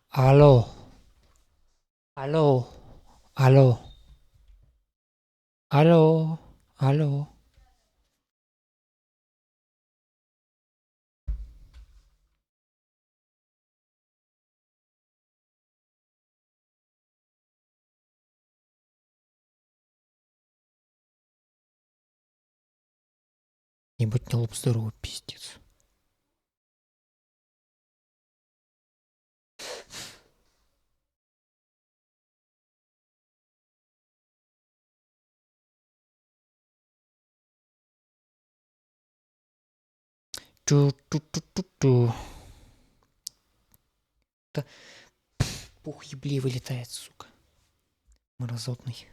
Алло, алло, алло, алло, алло. Ебать, на лоб здорово, пиздец. Ту-ту-ту-ту-ту. Да, пух еблей вылетает, сука. Мразотный.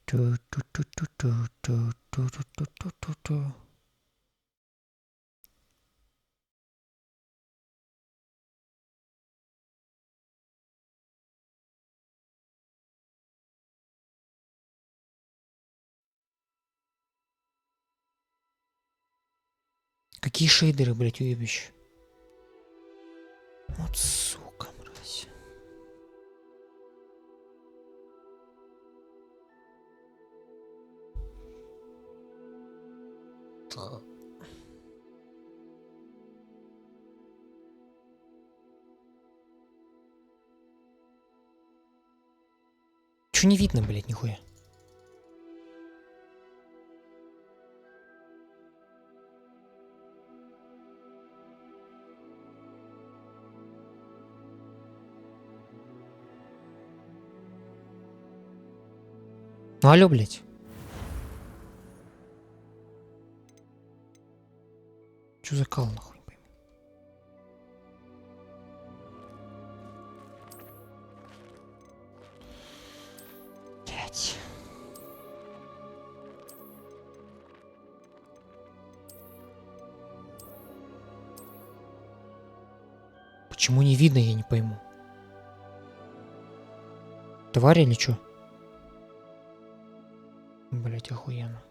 Ту-ту-ту-ту-ту-ту-ту-ту-ту-ту. Какие шейдеры, блядь, уебище? Вот сука, мразь. Чё не видно, блядь, нихуя? Ну алло, блядь. Чё за кал, нахуй, не пойму. Блядь. Почему не видно, я не пойму. Тварь или чё? Блядь, охуенно.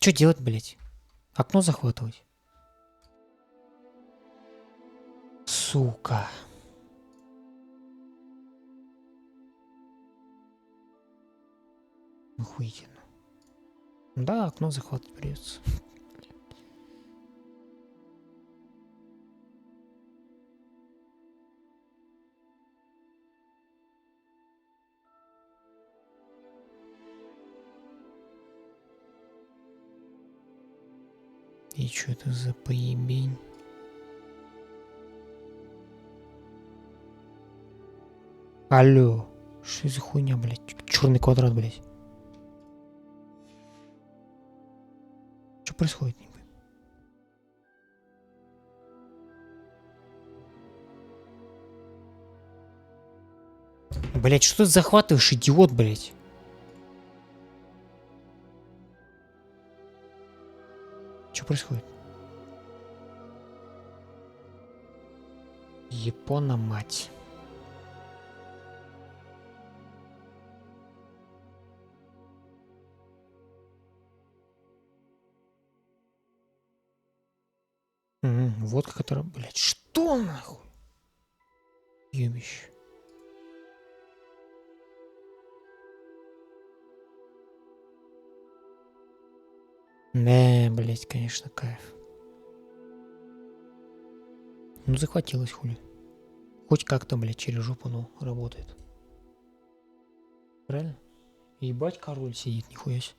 Чё делать, блядь? Окно захватывать? Сука. Охуенно. Да, окно захватывать придется. И чё это за поебень? Алло. Что за хуйня, блядь? Черный квадрат, блядь. Что происходит? Не пойму. Блядь, что ты захватываешь, идиот, блядь? Что происходит? Япона, мать. Вот как это... Блядь, что нахуй? Ёбище. Не, блядь, конечно, кайф. Ну, захватилась, хули. Хоть как-то, блядь, через жопу, ну, работает. Правильно? Ебать, король сидит, нихуя себе.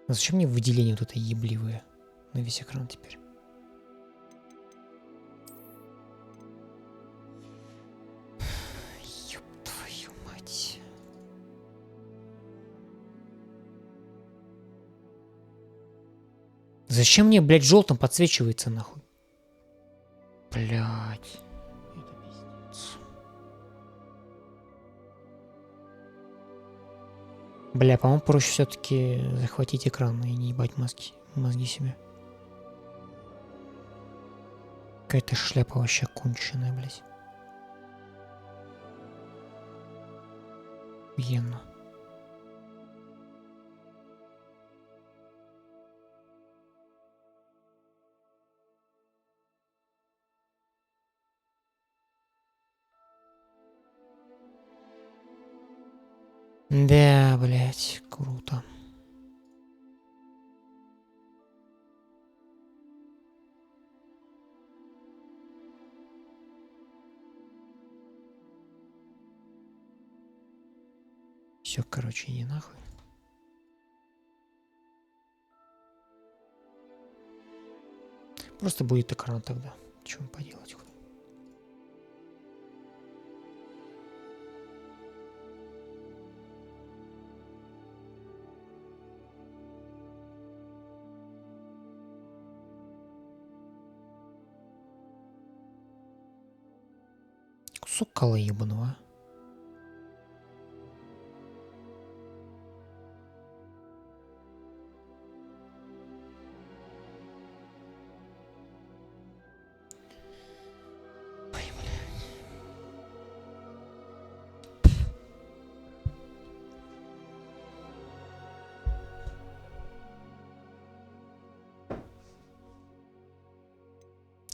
А зачем мне выделение вот это ебливое на весь экран теперь? Ёб твою мать. Зачем мне, блядь, желтым подсвечивается, нахуй? Блядь. Это пиздец. Бля, по-моему, проще все-таки захватить экран и не ебать мозги себе. Какая-то шляпа вообще конченая, блядь. Охуенно. Да, блядь, круто. Все, короче, иди нахуй. Просто будет экран тогда. Чего поделать? Кусок кола ебаного.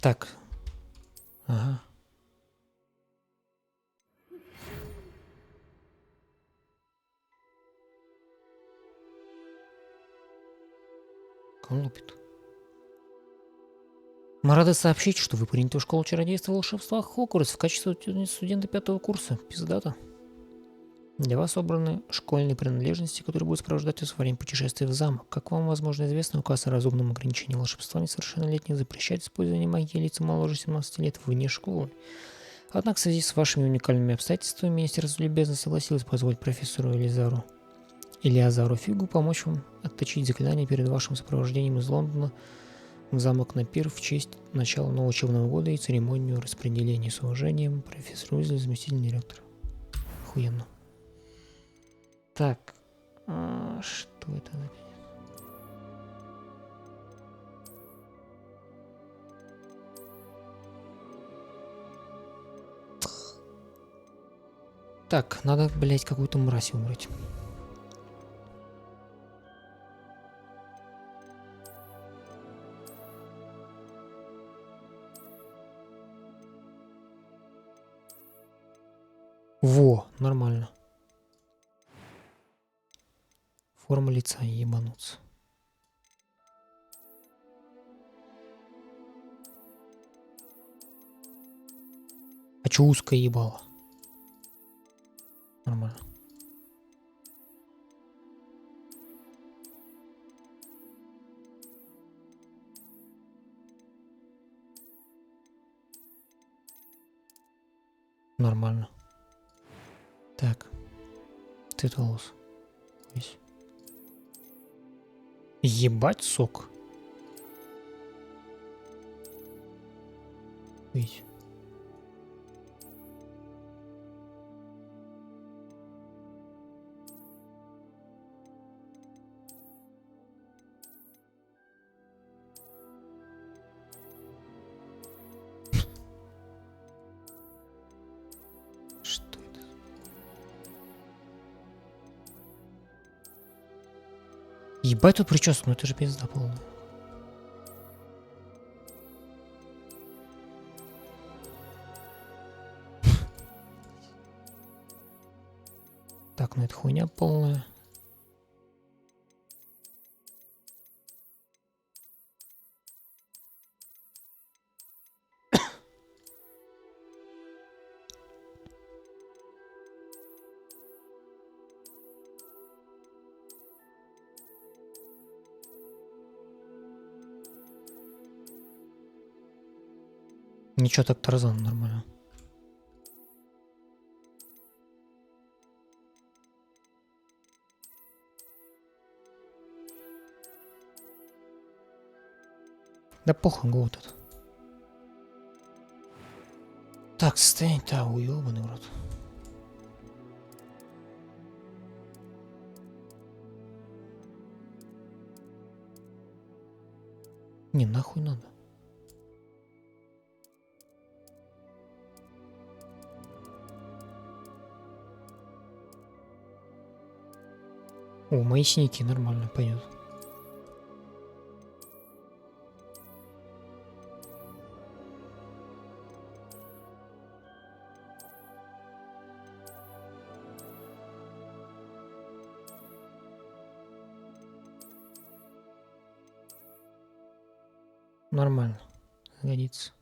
Так. Ага. Он лупит. Мы рады сообщить, что вы приняты в школу чародейства и волшебства Хогвартс в качестве студента 5-го курса. Пиздата. Для вас собраны школьные принадлежности, которые будут сопровождать вас во время путешествия в замок. Как вам, возможно, известно, указ о разумном ограничении волшебства несовершеннолетних запрещает использование магии лицам моложе 17 лет вне школы. Однако в связи с вашими уникальными обстоятельствами министерство любезно согласилось позволить профессору Элиазару Фигу помочь вам отточить заклинание перед вашим сопровождением из Лондона в замок на пир в честь начала нового учебного года и церемонию распределения с уважением профессор Уизли, заместитель директора. Охуенно. Так, что это? Так, надо, блять, какую-то мразь убрать. Во, нормально. Форма лица, ебануться. А чё узкое ебало? Нормально. Нормально. Так. Цвет волос. Здесь. Ебать сок. Видите? Что это? Ебать тут прическа, ну это же пизда полная. Так, ну это хуйня полная. Ничего, так Тарзан нормально. Да похуй, го вот это. Так, состояние-то уёбаный в рот. Не, нахуй надо. О, мои синяки нормально пойдет. Нормально. Годится.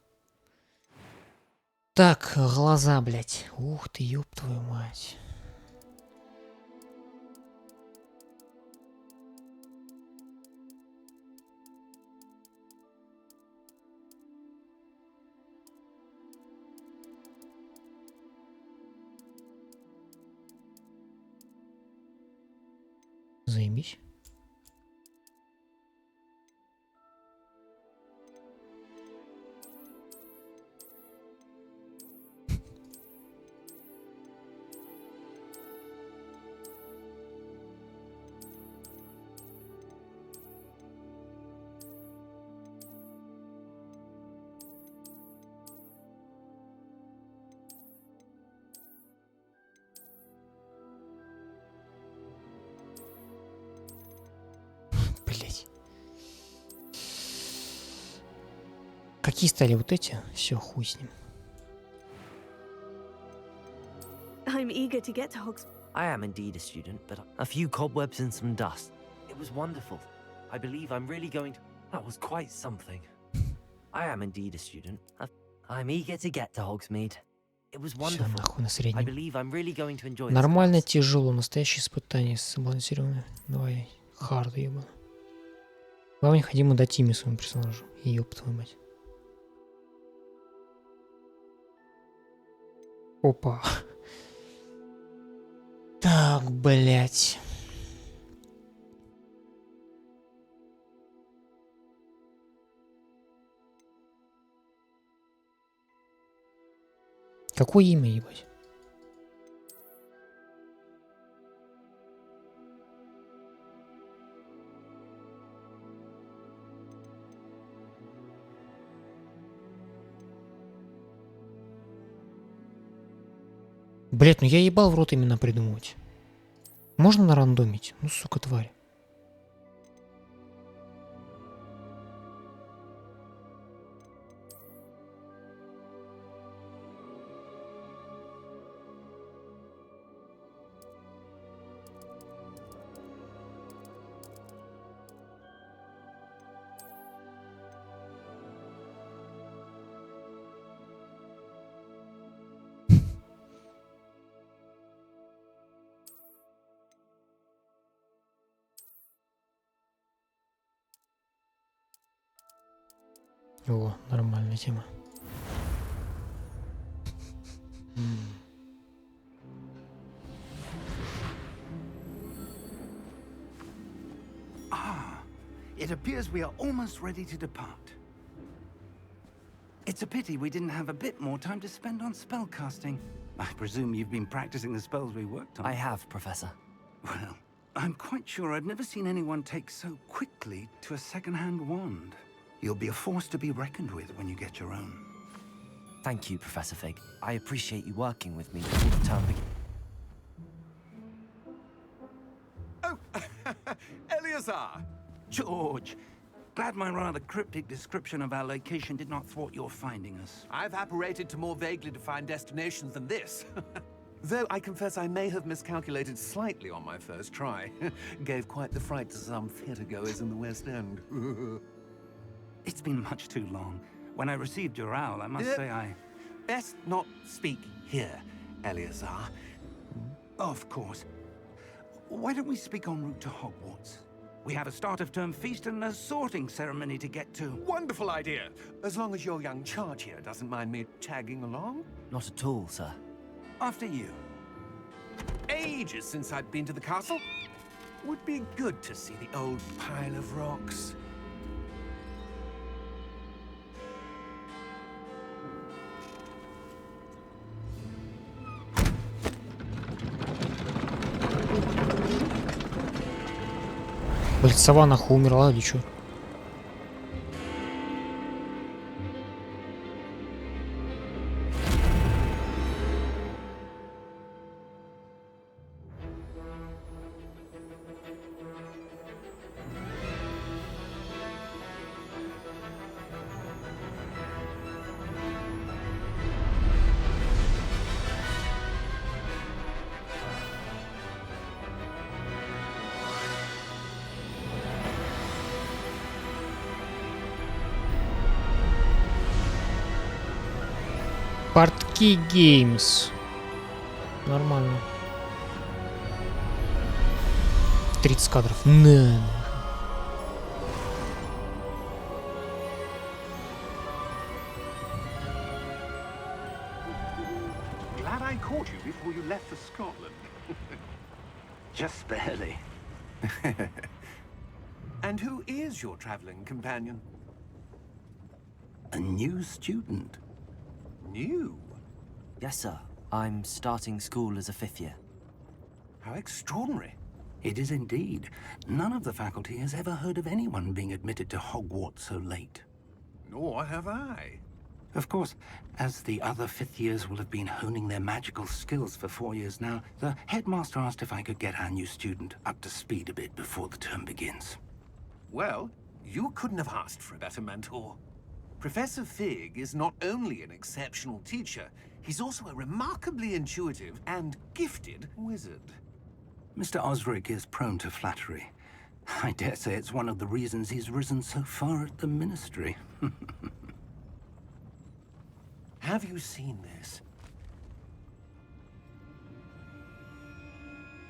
Так, глаза, блядь. Ух ты, ёб твою мать. Заебись. Блять. Какие стали вот эти? Все, хуй с ним. I'm eager to get to Hogs. I am indeed a student, but a few cobwebs and some dust. It was wonderful. I believe I'm really going to... That was quite something. I am indeed a student. I'm eager to get to Hogsmeade. It was Все, wonderful. нахуй на I среднем. believe I'm really going to enjoy this Нормально, class. тяжело, настоящее испытание сбалансированное. Давай, хард, ебаный. Вам необходимо дать имя своему персонажу. Ёб твою мать. Опа. Так, блять. Какое имя, ебать? Блять, ну я ебал в рот именно придумывать. Можно нарандомить? Ну, сука, тварь. О, нормальная тема. It appears we are almost ready to depart. It's a pity we didn't have a bit more time to spend on spellcasting. I presume you've been practicing the spells we worked on. I have, Professor. Well, I'm quite sure I've never seen anyone take so quickly to a second-hand wand. You'll be a force to be reckoned with when you get your own. Thank you, Professor Fig. I appreciate you working with me before the term begins. Oh, Eleazar! George, glad my rather cryptic description of our location did not thwart your finding us. I've apparated to more vaguely defined destinations than this. Though I confess I may have miscalculated slightly on my first try. Gave quite the fright to some theatergoers in the West End. It's been much too long. When I received your owl, I must say I... Best not speak here, Eleazar. Of course. Why don't we speak en route to Hogwarts? We have a start-of-term feast and a sorting ceremony to get to. Wonderful idea! As long as your young charge here doesn't mind me tagging along. Not at all, sir. After you. Ages since I'd been to the castle. Would be good to see the old pile of rocks. Блять, сова нахуй умерла или чё? Портки Геймс. Нормально. 30 кадров. На. Glad I caught you before you left for Scotland. Just barely. And who is your traveling companion? A new student. New? Yes, sir. I'm starting school as a 5th year. How extraordinary. It is indeed. None of the faculty has ever heard of anyone being admitted to Hogwarts so late. Nor have I. Of course, as the other 5th years will have been honing their magical skills for 4 years now, the headmaster asked if I could get our new student up to speed a bit before the term begins. Well, you couldn't have asked for a better mentor. Professor Fig is not only an exceptional teacher, he's also a remarkably intuitive and gifted wizard. Mr. Osric is prone to flattery. I dare say it's one of the reasons he's risen so far at the Ministry. Have you seen this?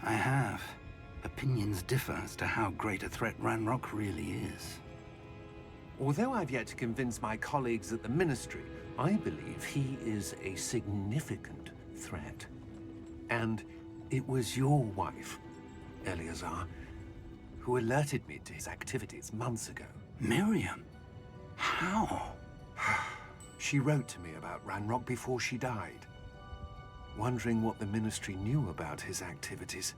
I have. Opinions differ as to how great a threat Ranrock really is. Although I've yet to convince my colleagues at the Ministry, I believe he is a significant threat. And it was your wife, Eleazar, who alerted me to his activities months ago. Miriam? How? She wrote to me about Ranrock before she died, wondering what the Ministry knew about his activities.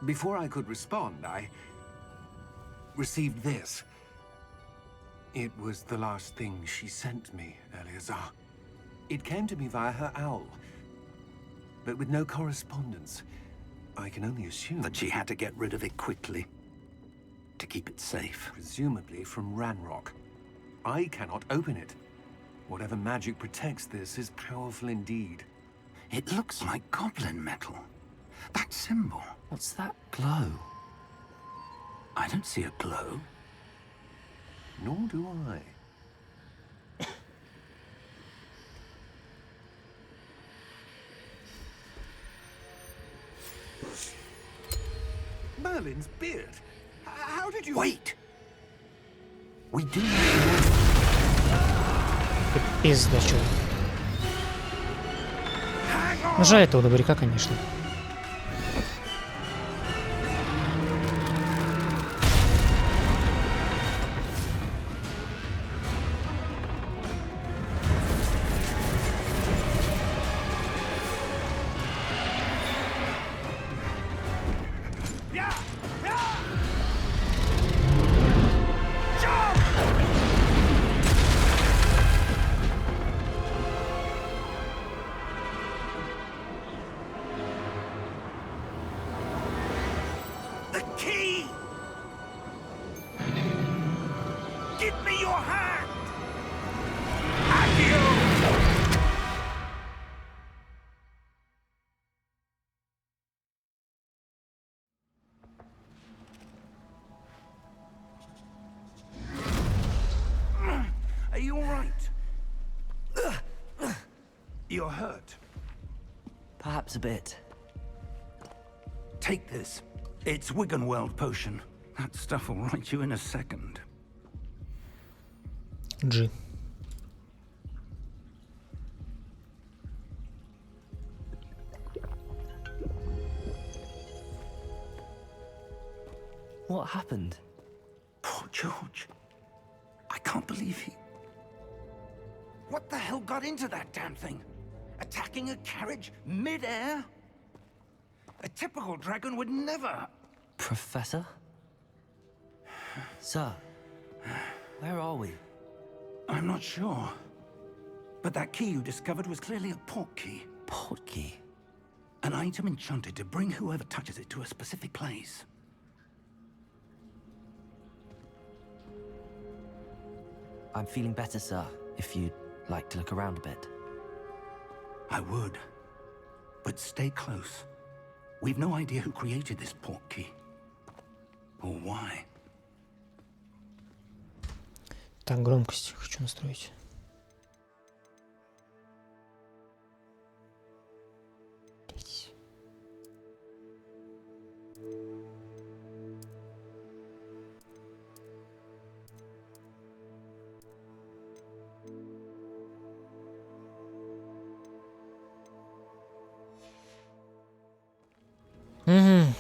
Before I could respond, I received this. It was the last thing she sent me, Eleazar. It came to me via her owl, but with no correspondence. I can only assume That she had to get rid of it quickly. To keep it safe. presumably from Ranrock. I cannot open it. Whatever magic protects this is powerful indeed. It looks like goblin metal. That symbol. What's that glow? I don't see a glow. Nor do I. Merlin's beard. How did you... Wait! We do Пизда, чё. Жаль этого добряка, конечно. The key! Give me your hand! Accio! Are you all right? You're hurt. Perhaps a bit. Take this. It's Wiggenweld potion. That stuff will right you in a second. G. What happened? Poor George. I can't believe he... What the hell got into that damn thing? Attacking a carriage mid-air? A typical dragon would never... Professor? Sir, where are we? I'm not sure. But that key you discovered was clearly a port key. Port key? An item enchanted to bring whoever touches it to a specific place. I'm feeling better, sir, if you'd like to look around a bit. I would. But stay close. We've no idea who created this port key. Or why. Так, громкость хочу настроить.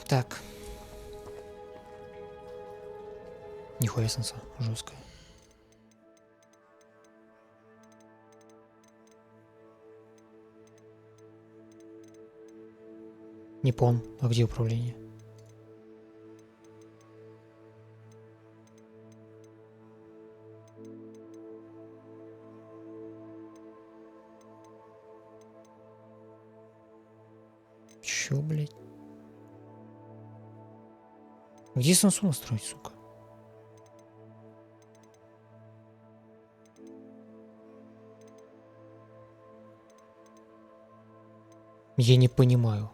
Так. Нихуя сенса, жесткая. Не помню, а где управление? Чё, блядь? Где сенсу настроить, сука? Я не понимаю.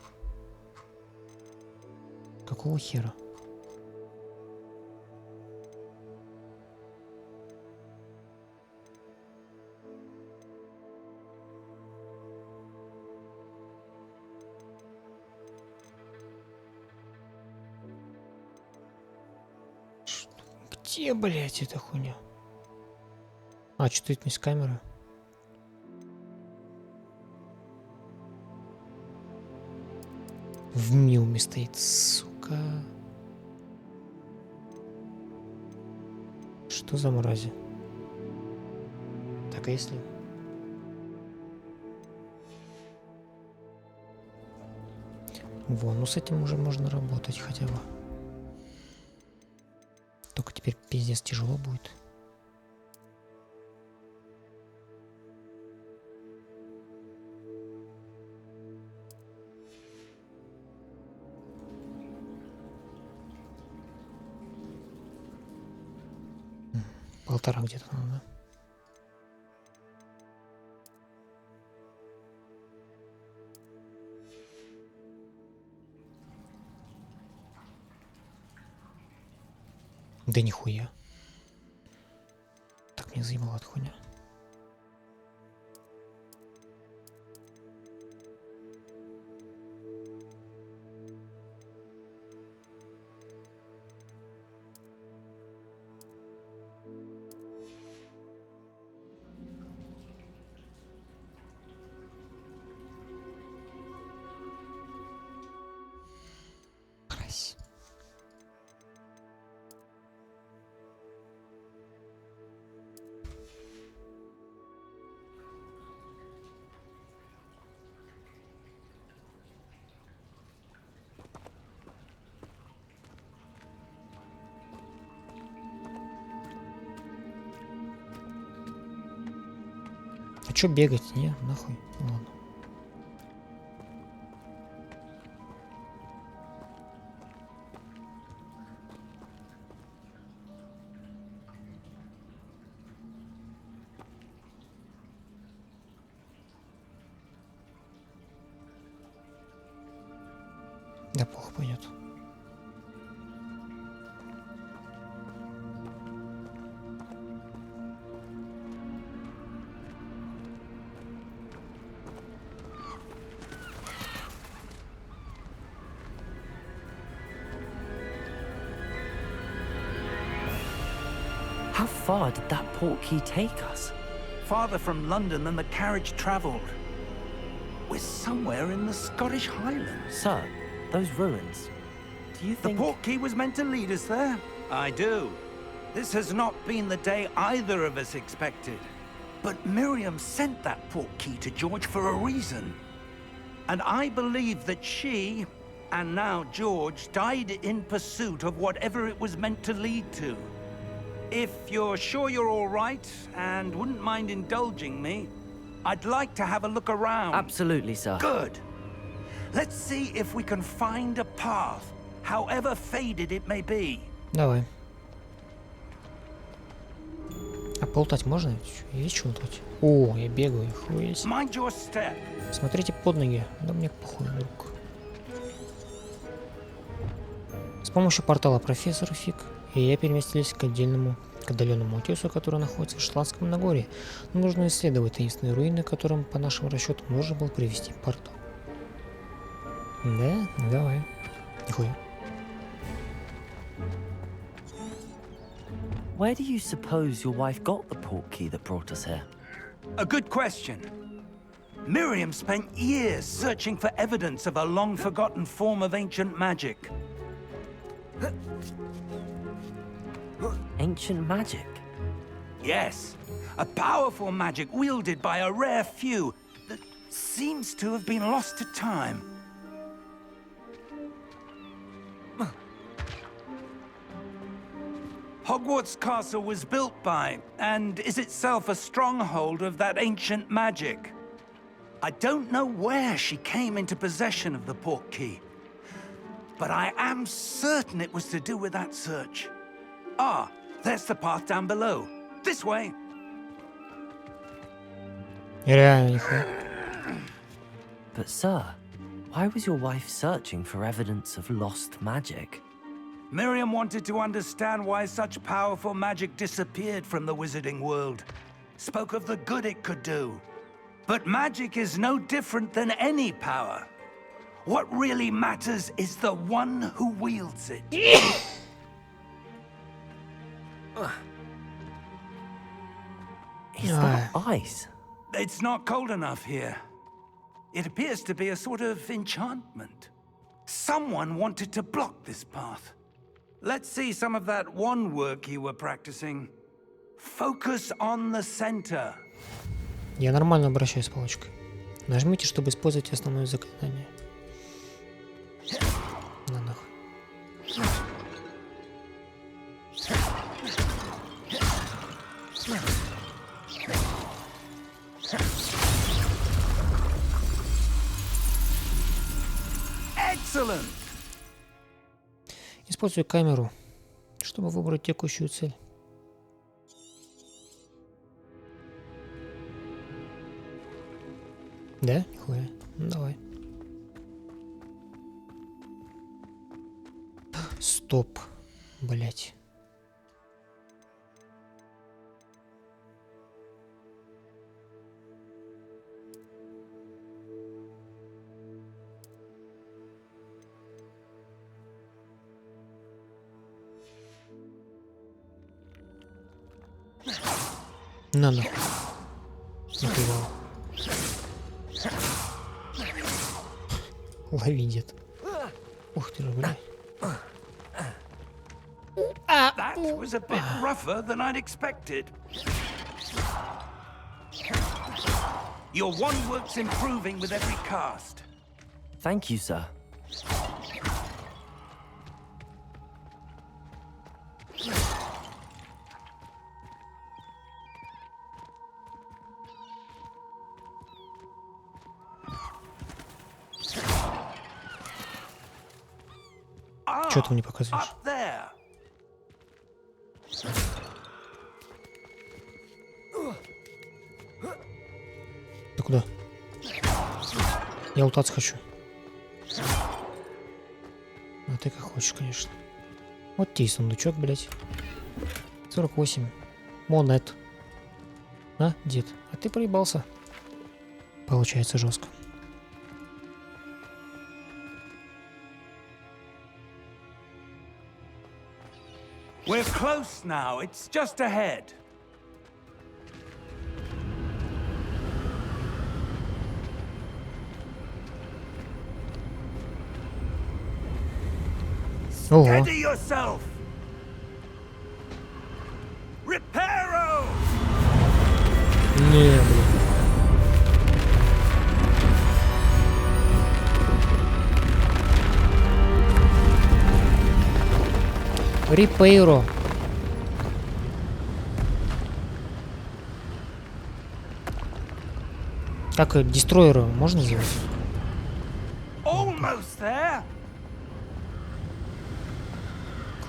Какого хера? Где, блядь, эта хуйня? А, что это с камеры? В милме стоит, сука. Что за мрази? Так, а если... Во, ну с этим уже можно работать хотя бы. Только теперь пиздец тяжело будет. Полтора где-то надо. Да нихуя. Так мне заебала эта хуйня. Крась. А чё бегать? Не, нахуй. Ладно. Да плохо пойдет. How far did that port key take us? Farther from London than the carriage travelled. We're somewhere in the Scottish Highlands. Sir, those ruins. Do you The think... port key was meant to lead us there? I do. This has not been the day either of us expected. But Miriam sent that port key to George for a reason. And I believe that she And now George died in pursuit of whatever it was meant to lead to. If you're sure you're all right and wouldn't mind indulging me, I'd like to have a look around. Absolutely, sir. Good. Let's see if we can find a path, however faded it may be. Давай. А полутать можно? Есть что лутать? О, я бегаю, хуясь. Mind your step. Смотрите под ноги. Да мне похуй, друг. С помощью портала профессора Фиг и я переместились к отдаленному утесу, который находится в Шотландском Нагорье. Нужно исследовать таинственные руины, к которым, по нашим расчетам, можно было привести портал. Да? Ну давай. Нихуя. Where do you suppose your wife got the port key that brought us here? A good question. Miriam spent years searching for evidence of a long-forgotten form of ancient magic. Ancient magic? Yes, a powerful magic wielded by a rare few that seems to have been lost to time. Hogwarts Castle was built by, and is itself a stronghold of that ancient magic. I don't know where she came into possession of the portkey, but I am certain it was to do with that search. Ah, there's the path down below. This way. Реально нихуя. But sir, why was your wife searching for evidence of lost magic? Miriam wanted to understand why such powerful magic disappeared from the wizarding world. Spoke of the good it could do. But magic is no different than any power. What really matters is the one who wields it. Is that ice? It's not cold enough here. It appears to be a sort of enchantment. Someone wanted to block this path. Let's see some of that wand work you were practicing. Focus on the center. Я нормально обращаюсь с палочкой. Нажмите, чтобы использовать основное заклинание. На нахуй. Excellent. Использую камеру, чтобы выбрать текущую цель. Да? Нихуя. Ну, давай. Стоп. Блять. На нахуй. Напивал. Лови, дед. Ух ты, блядь. That was a bit rougher than I'd expected. Your wand work's improving with every cast. Thank you, sir. Чё ты мне показываешь? Up there. Ты куда? Я лутаться хочу. А ты как хочешь, конечно. Вот тебе и сундучок, блядь. 48 монет. А, дед, а ты проебался. Получается жестко. We're close now. It's just ahead. Ого. Steady yourself. Reparo. Не, блин. Репейро. Как дестройера можно сделать? Almost there.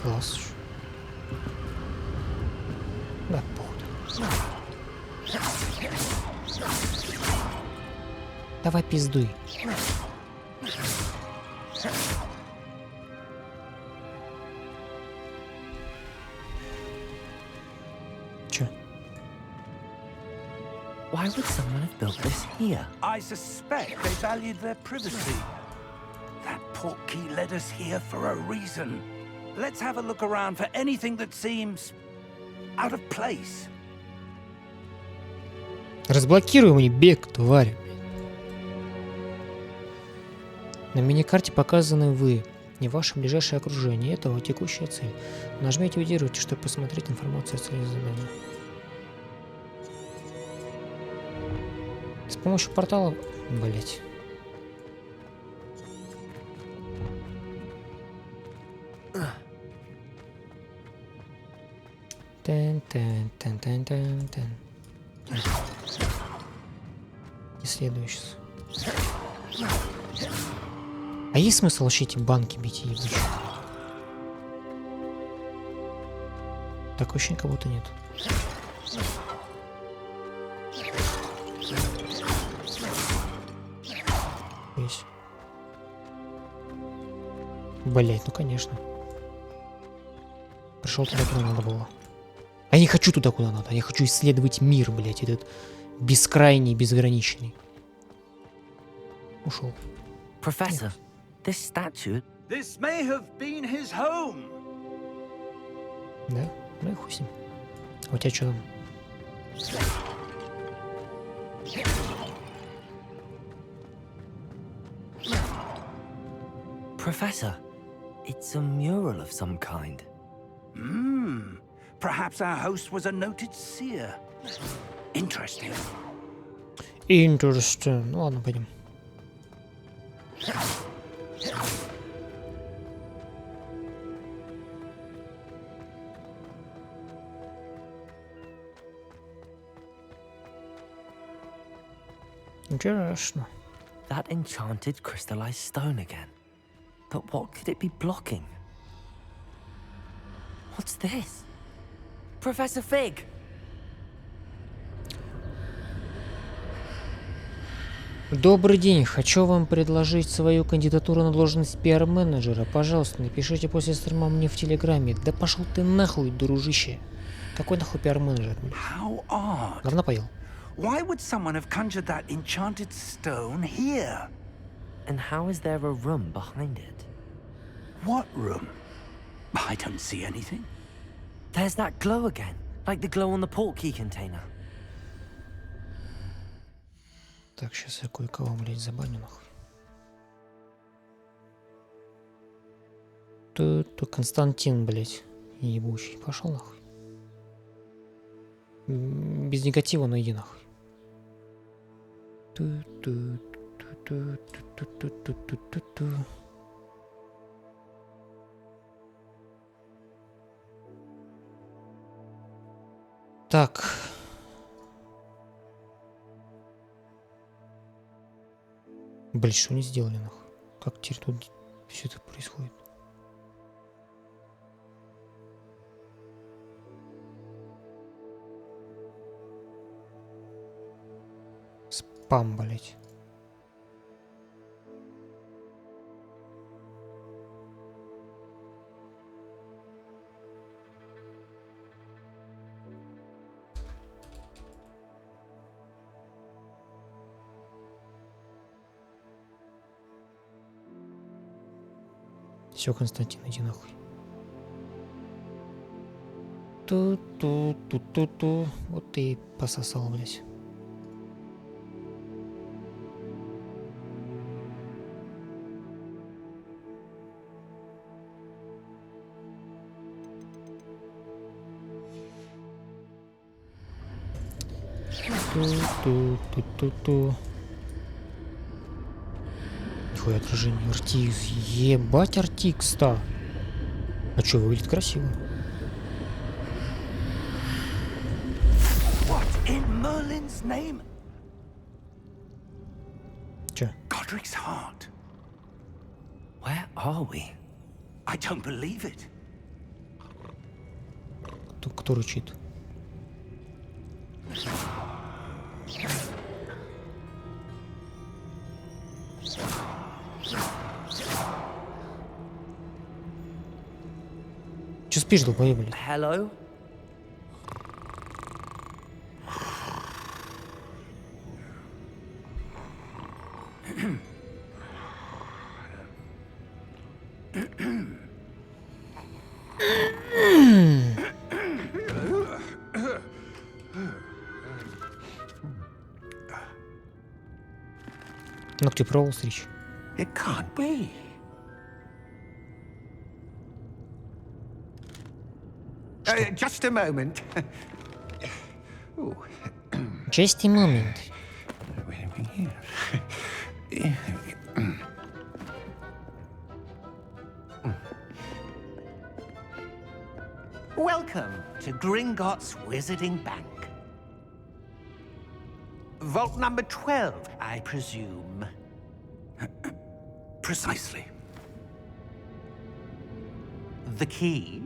Класс. Да, похуй. Давай пиздуй. Чё? Why would someone have built this here? I suspect they valued their privacy. That portkey led us here for a reason. Let's have a look around for anything that seems out of place. Разблокируемый бег, тварь. На миникарте показаны вы и ваше ближайшее окружение. Это текущая цель. Нажмите удерживайте, чтобы посмотреть информацию о цели задания. С помощью портала... Блять. Тен. И следующий. А есть смысл вообще эти банки бить и ебучие? Такое ощущение, как будто нет. Есть. Блять, ну конечно. Пришел туда, куда надо было. А я не хочу туда, куда надо. Я хочу исследовать мир, блять, этот бескрайний, безграничный. Ушел. Professor, this statue... This may have been his home. Да? Ну и хуй с ним. А у тебя что там? Professor, it's a mural of some kind. Perhaps our host was a noted seer. Interesting. Interesting. Ну ладно, пойдем. Интересно. That enchanted crystallized stone again. But what could it be blocking? What's this? Professor Fig! Добрый день. Хочу вам предложить свою кандидатуру на должность пиар-менеджера. Пожалуйста, напишите после стрима мне в Телеграме. Да пошел ты нахуй, дружище. Какой нахуй пиар-менеджер? How odd. Говна поел. Why would someone have conjured that enchanted stone here? And how is there a room behind it? What room? I don't see anything. There's that glow again, like the glow on the portkey container. Так, сейчас я кое-кого, блядь, забаню нахуй. Тут Константин, блядь, ебучий. Пошел нахуй. Без негатива, но иди нахуй. Так. Блин, что они сделали нахуй? Как теперь тут все это происходит? Спам, блять. Все, Константин, иди нахуй. Ту-ту-ту-ту-ту. Вот ты и пососал, блядь. Ту-ту-ту-ту-ту. Нихуя отражение. Артикс. Ебать, Артикс-то. Ну что, выглядит красиво. What in Merlin's name? Чё? Godric's heart. Where are we? I don't believe it. Кто рычит? Че спишь, долбоёб, блядь? Hello? Ногти пробовал стричь? It can't be. Just a moment. Ooh. Just a moment. Welcome to Gringotts Wizarding Bank. Vault number 12, I presume. Precisely. The key?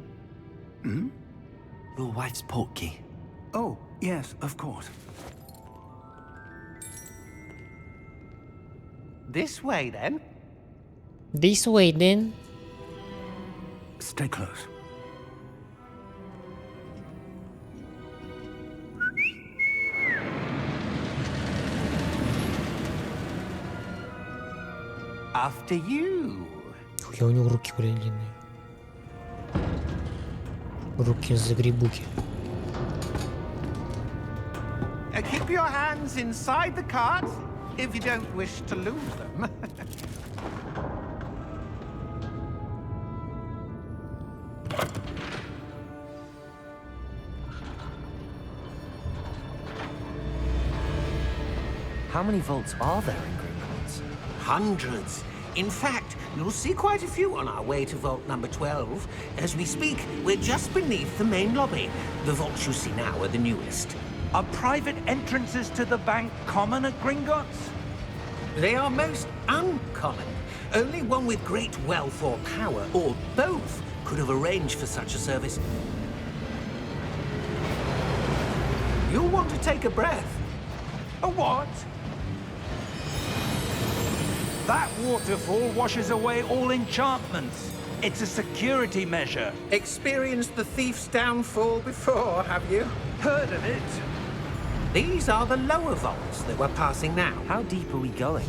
Your wife's portkey. Oh, yes, of course. This way, then. This way, then. Stay close. After you. Хуя у него руки, блин, длинные. Руки загребуки. Keep your hands inside the cart if you don't wish to lose them. How many vaults are there in Gringotts? Hundreds. In fact, you'll see quite a few on our way to vault number 12. As we speak, we're just beneath the main lobby. The vaults you see now are the newest. Are private entrances to the bank common at Gringotts? They are most uncommon. Only one with great wealth or power, or both, could have arranged for such a service. You'll want to take a breath. A what? That waterfall washes away all enchantments. It's a security measure. Experienced the thief's downfall before, have you? Heard of it? These are the lower vaults that we're passing now. How deep are we going?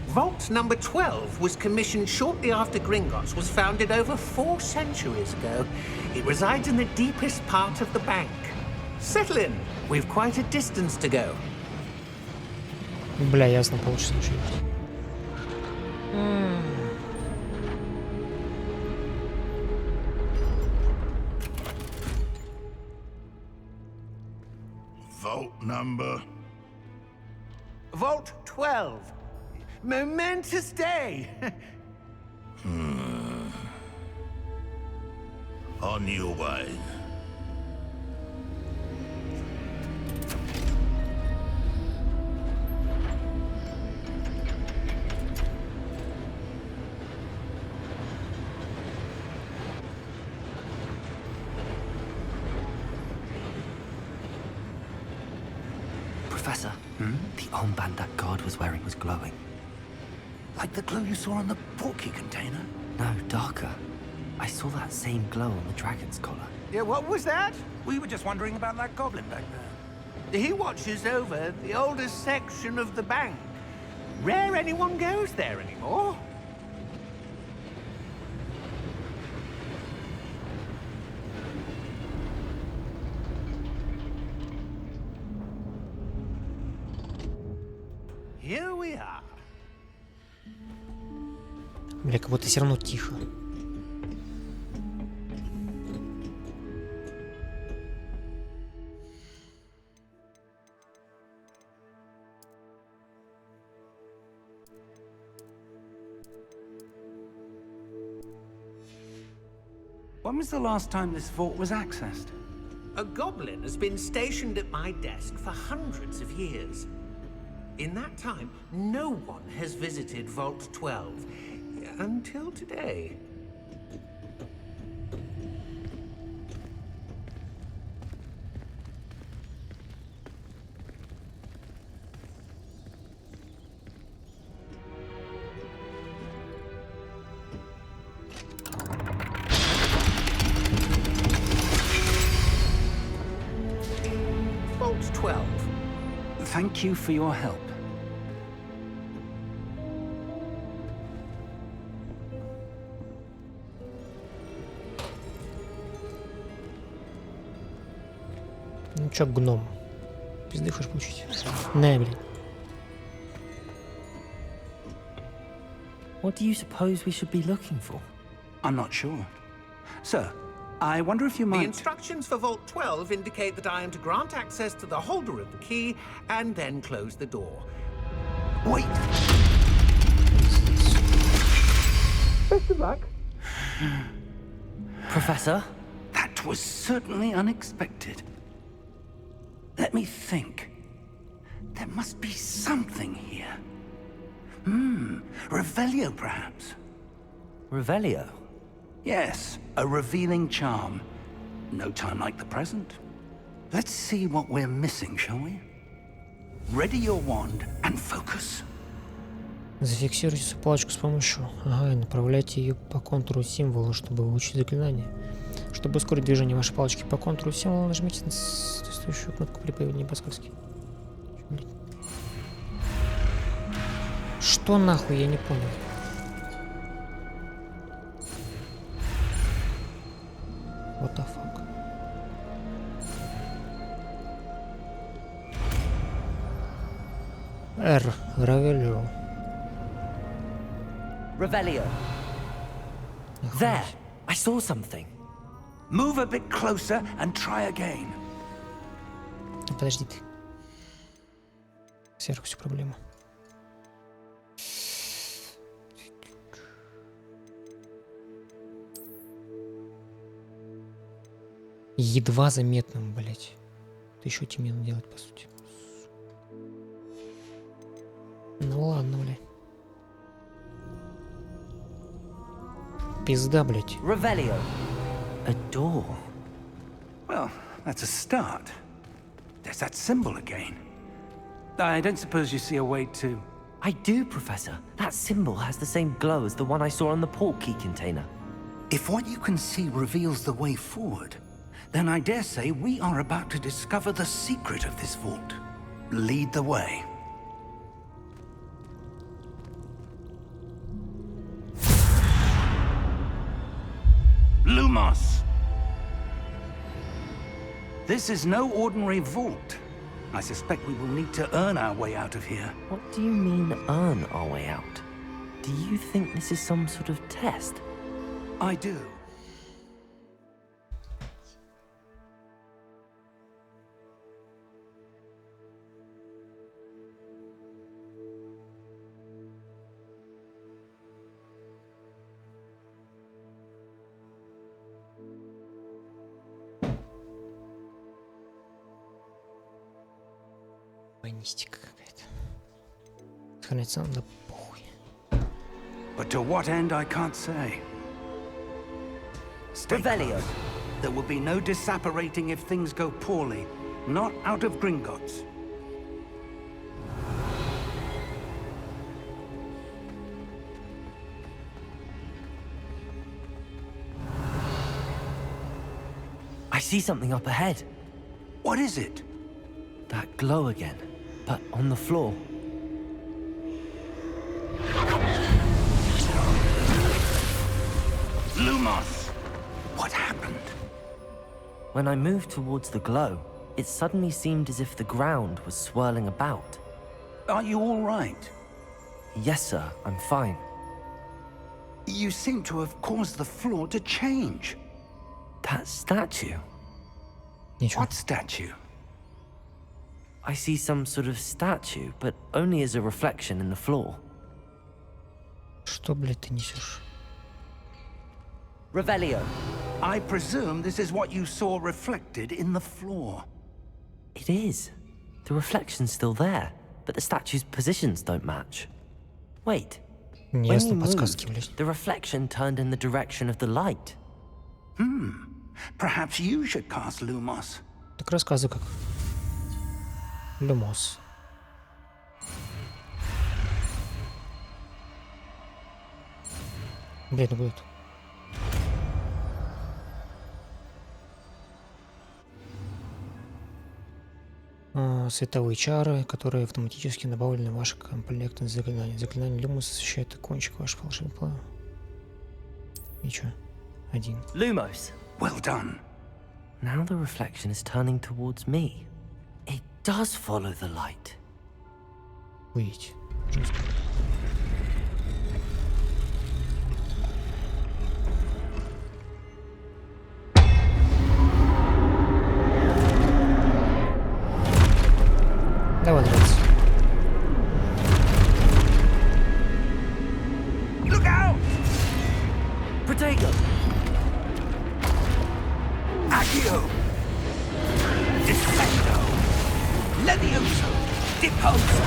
Vault number 12 was commissioned shortly after Gringotts was founded over 4 centuries ago. It resides in the deepest part of the bank. Settle in. We've quite a distance to go. Бля, ясно, полчаса учить. Vault number. Vault 12. Momentous day. On your way. Professor, the armband that guard was wearing was glowing. Like the glow you saw on the portkey container? No, darker. I saw that same glow on the dragon's collar. Yeah, what was that? We were just wondering about that goblin back there. He watches over the oldest section of the bank. Rare anyone goes there anymore. Here we are. Бля, как будто все равно тихо. When was the last time this vault was accessed? A goblin has been stationed at my desk for hundreds of years. In that time, no one has visited Vault 12 until today. Vault 12. Thank you for your help. Ну чё, гном? Пизды хочешь получить? На, блин. What do you suppose we should be looking for? I'm not sure. Sir, I wonder if you The might... instructions for Vault 12 indicate that I am to grant access to the holder of the key and then close the door. Wait! Best of luck. Professor? That was certainly unexpected. Let me think. There must be something here. Revelio, perhaps? Revelio? Yes, a revealing charm. No time like the present. Let's see what we're missing, shall we? Ready your wand and focus. Зафиксируйте палочку с помощью... Ага, и направляйте ее по контуру символа, чтобы выучить заклинание. Чтобы ускорить движение вашей палочки по контуру символа, нажмите на соответствующую кнопку при появлении подсказки. Что нахуй, я не понял. What the fuck? R. Revelio. Revelio. There! I saw something. Move a bit closer and try again. Подожди ты. Серых все проблема. Едва заметным, блять. Это еще темнее делать, по сути. Ну ладно, блядь. Пизда, блядь. Revelio. A door. Well, that's a start. There's that symbol again. I don't suppose you see a way to... I do, Professor. That symbol has the same glow as the one I saw on the port key container. If what you can see reveals the way forward, then I dare say we are about to discover the secret of this vault. Lead the way. Lumos! This is no ordinary vault. I suspect we will need to earn our way out of here. What do you mean, earn our way out? Do you think this is some sort of test? I do. Банистика какая-то. Сохранится надо похуй. But to what end, I can't say. Stay Revelio. close. There will be no disapparating if things go poorly. Not out of Gringotts. I see something up ahead. What is it? That glow again, but on the floor. Lumos! What happened? When I moved towards the glow, it suddenly seemed as if the ground was swirling about. Are you all right? Yes, sir, I'm fine. You seem to have caused the floor to change. That statue. Ничего. What statue? I see some sort of statue, but only as a reflection in the floor. Что, блядь, ты несешь? Revelio. I presume this is what you saw reflected in the floor. It is. The reflection's still there, but the statue's positions don't match. Wait. When you Ясно, moved, подсказки, блядь. the reflection turned in the direction of the light. Perhaps you should cast Lumos. Так рассказывай как. Люмос. Блядь, ну будет. Световые чары, которые автоматически добавлены в ваши комплекты заклинаний. Заклинание Люмос освещает кончик вашего волшебного плана. И чё? Один. Lumos. Well done. Now the reflection is turning towards me. It does follow the light. Выйдите. Жестко. Давай драться. Look out! Protego! Accio! Defendo! Levioso! Deposo!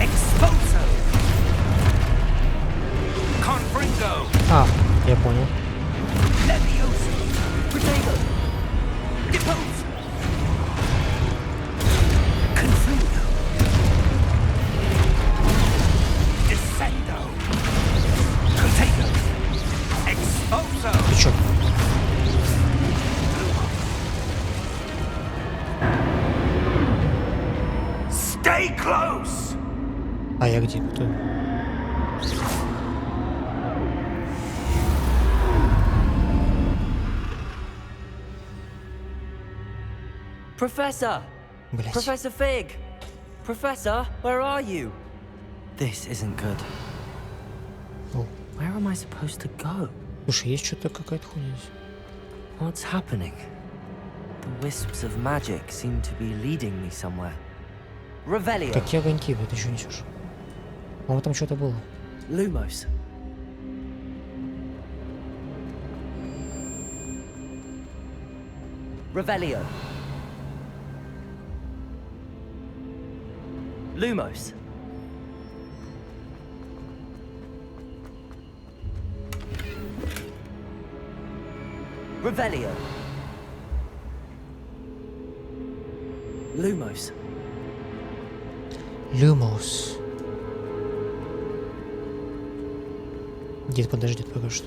Exposo! Confringo! А, я понял. Levioso! Protego! Deposo! Confringo! Descendo! Protego! Exposo! Ты чё? Stay close! А я где? Кто? Professor! Блять. Professor Fig! Professor, where are you? This isn't good. О, Where am I supposed to go? слушай, есть что-то какая-то хуйня здесь. What's happening? The wisps of magic seem to be leading me somewhere. Revelio! Какие огоньки, блядь, ты что несешь? По-моему, там что-то было. Lumos. Revelio. Lumos. Revelio. Lumos. Люмос. Дед подождет пока что.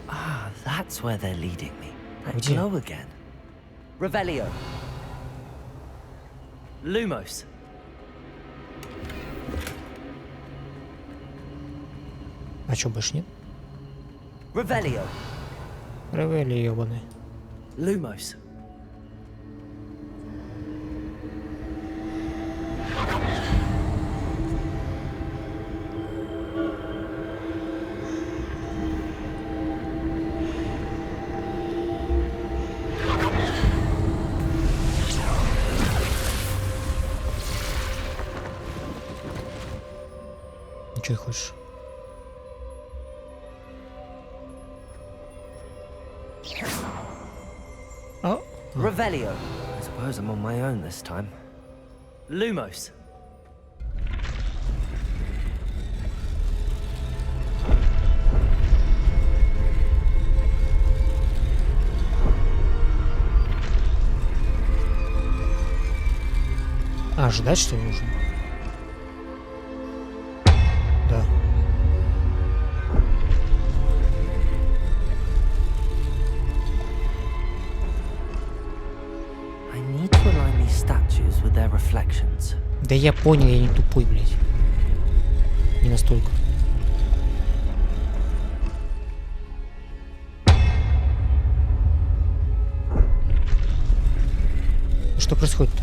Ah, that's where they're leading me. That Где? glow again. Revelio. Lumos. А чё, больше нет? Revelio. Ревели ёбаный. Lumos. Ну чё хочешь? А? Revelio. I suppose I'm on my own this time. Lumos. А, ждать что ли нужно? Да. I need to align these statues with their reflections. Да я понял, я не тупой, блядь. Не настолько. Что происходит-то?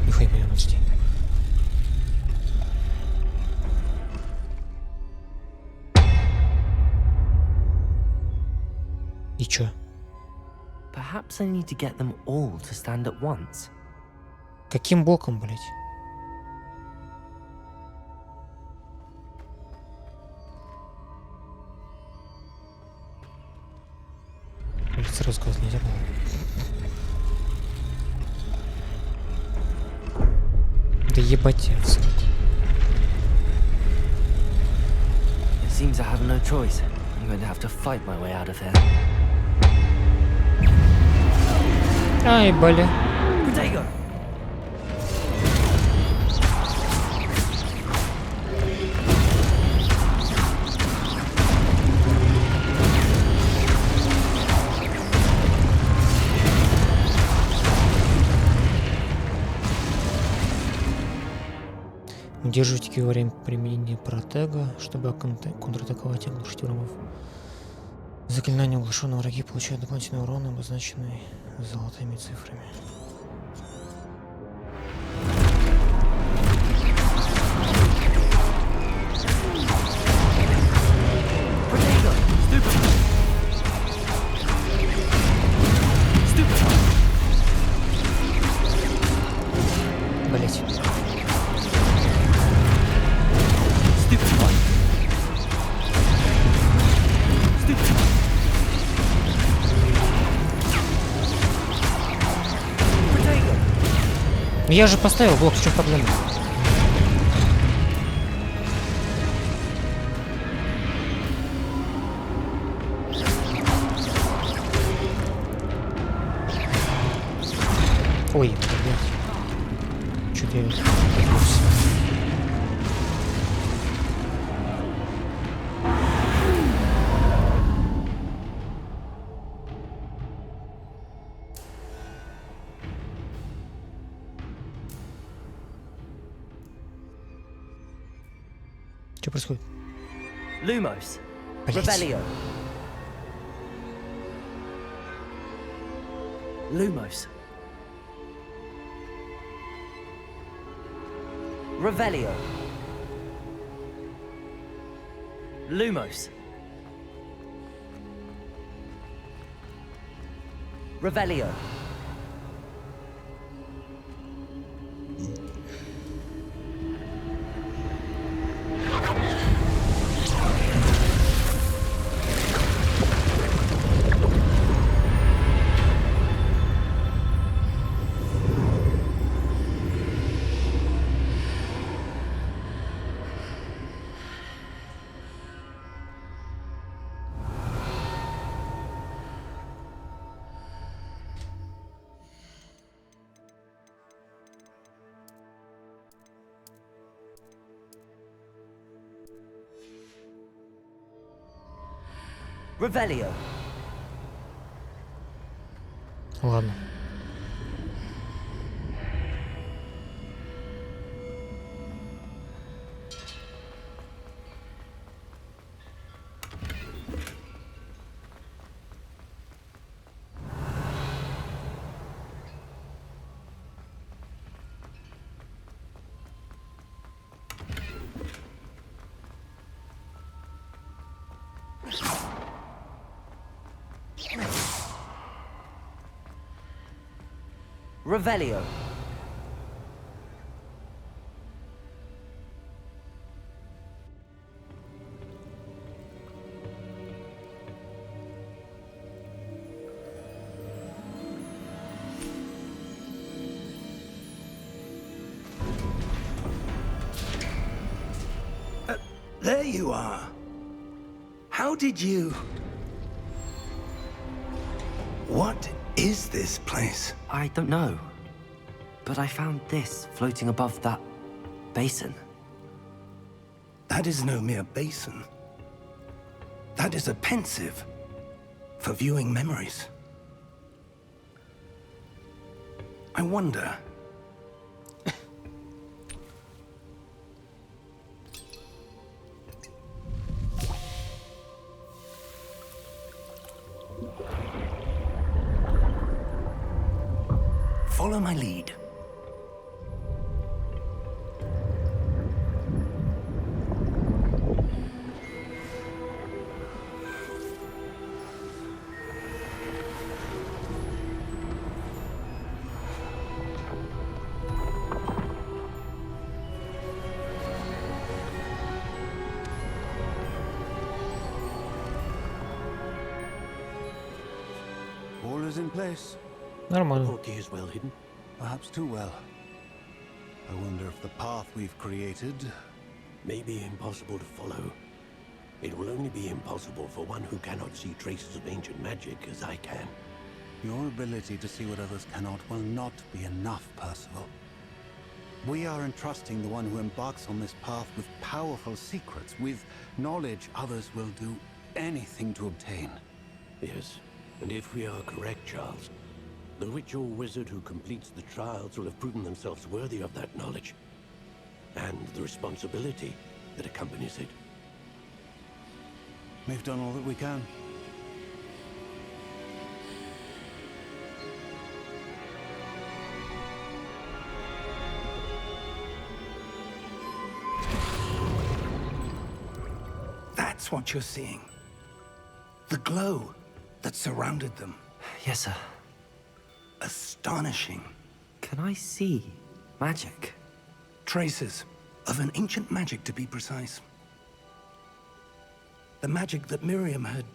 Нихуя не понял, подожди. И чё? Perhaps I need to get them all to stand at once. Каким боком, блять? Сразу сказать нельзя было. Да ебать я в ссылку. It seems I have no choice. I'm going to have to fight my way out of here. Ай, бля. Protego! Удерживайте Q во время применения протега, чтобы контратаковать и оглушить врагов. Заклинания оглушенного враги получают дополнительный урон, обозначенный золотыми цифрами. Блять. Я же поставил блок, в чем проблема? Ой, блядь. Чё-то я... Что происходит? Lumos. Блять. Revelio. Lumos. Revelio. Lumos. Revelio. Revelio. Ладно. Revelio. There you are. How did you... What is this place? I don't know, but I found this floating above that basin. That is no mere basin. That is a pensive for viewing memories. I wonder... Follow my lead. All is in place. Нормально. Portkey is well hidden. Perhaps too well. I wonder if the path we've created... May be impossible to follow. It will only be impossible for one who cannot see traces of ancient magic as I can. Your ability to see what others cannot will not be enough, Percival. We are entrusting the one who embarks on this path with powerful secrets, with knowledge others will do anything to obtain. Yes, and if we are correct, Charles, the witch or wizard who completes the trials will have proven themselves worthy of that knowledge, and the responsibility that accompanies it. We've done all that we can. That's what you're seeing. The glow that surrounded them. Yes, sir. Astonishing. Can I see magic? Traces of an ancient magic, to be precise. The magic that Miriam had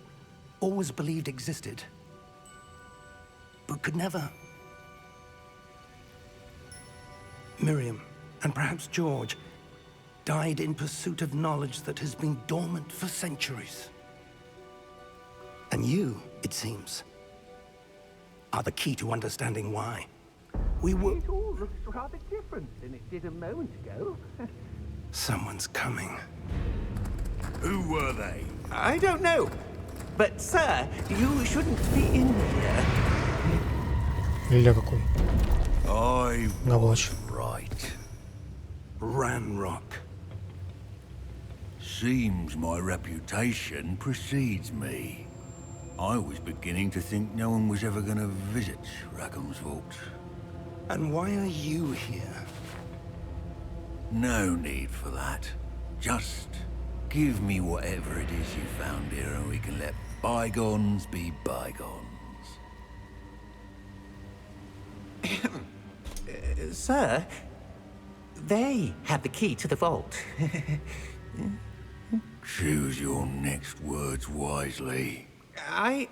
always believed existed, but could never. Miriam, and perhaps George, died in pursuit of knowledge that has been dormant for centuries. And you, it seems, are the key to understanding why. We were... It all looks rather different than it did a moment ago. Someone's coming. Who were they? I don't know. But, sir, you shouldn't be in here. Ля какой. I Габлач. right. Ranrock. Seems my reputation precedes me. I was beginning to think no one was ever going to visit Rackham's vault. And why are you here? No need for that. Just give me whatever it is you found here and we can let bygones be bygones. Sir, they have the key to the vault. Choose your next words wisely. I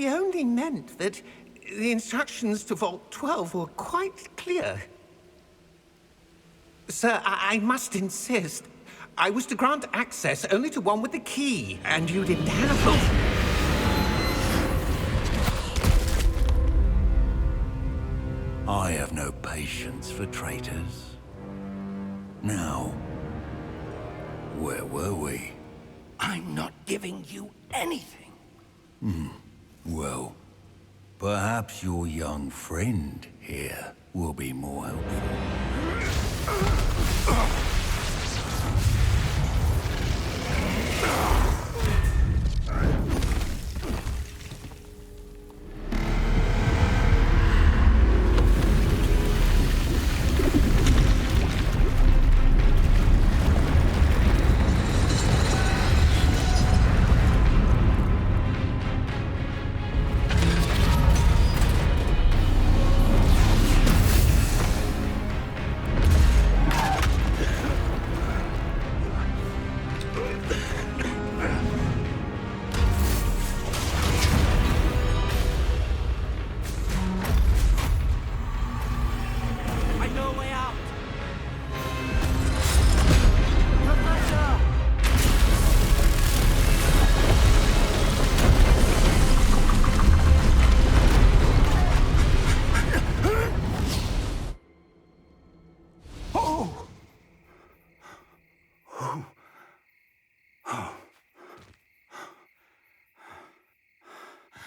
only meant that the instructions to Vault 12 were quite clear. Sir, I must insist. I was to grant access only to one with the key, and you didn't have it. I have no patience for traitors. Now, where were we? I'm not giving you anything. Well, perhaps your young friend here will be more helpful. I know a way out.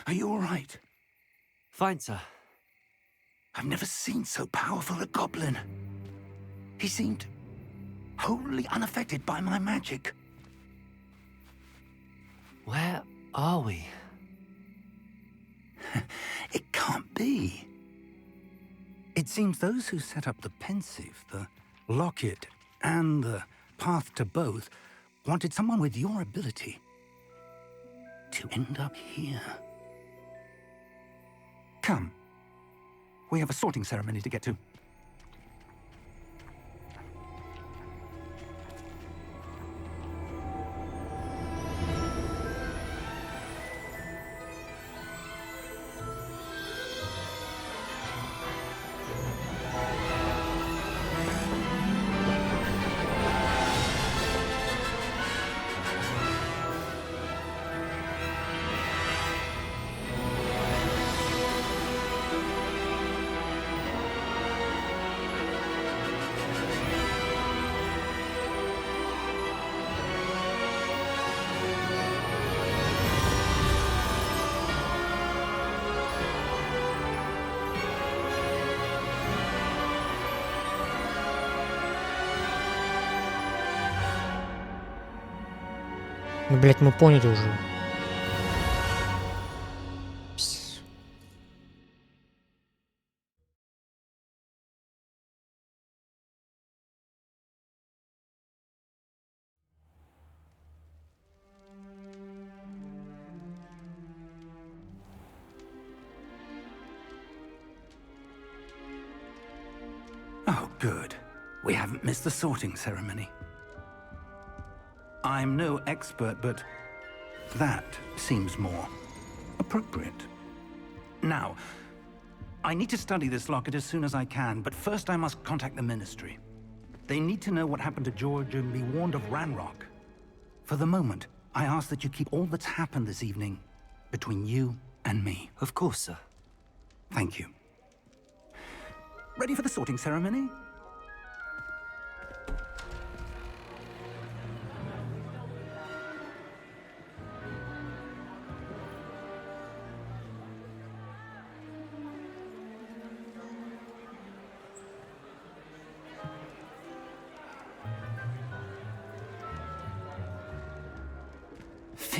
Are you all right? Fine, sir. I've never seen so powerful a goblin. He seemed wholly unaffected by my magic. Where are we? It can't be. It seems those who set up the pensive, the locket, and the path to both wanted someone with your ability to end up here. Come. We have a sorting ceremony to get to. Ну, блядь, мы поняли уже. Пс. Oh, good. We haven't missed the sorting ceremony. I'm no expert, but that seems more appropriate. Now, I need to study this locket as soon as I can, but first I must contact the Ministry. They need to know what happened to George and be warned of Ranrock. For the moment, I ask that you keep all that's happened this evening between you and me. Of course, sir. Thank you. Ready for the sorting ceremony?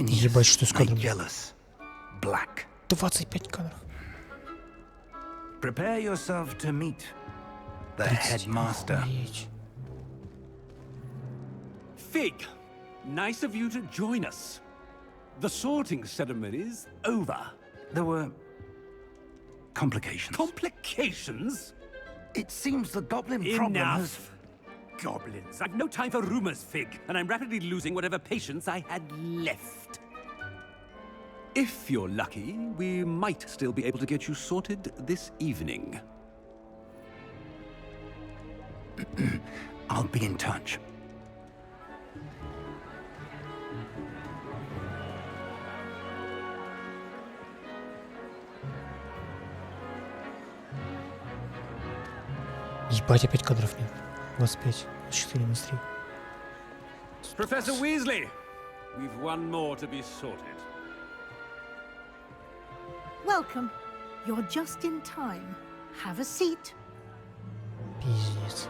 Ебать, что с кадром? Nigellus. Black. 25 кадров. Prepare yourself to meet the 30. headmaster. Охуеть. Fig, nice of you to join us. The sorting ceremony's over. There were complications. Complications? It seems the goblin problem has... Enough. Goblins. I've no time for rumors, Fig, and I'm rapidly losing whatever patience I had left. If you're lucky, we might still be able to get you sorted this evening. I'll be in touch. Ебать, опять кадров нет. 25, 4 быстрее. Professor Weasley, we've one more to be sorted. Welcome. You're just in time. Have a seat. Пиздец.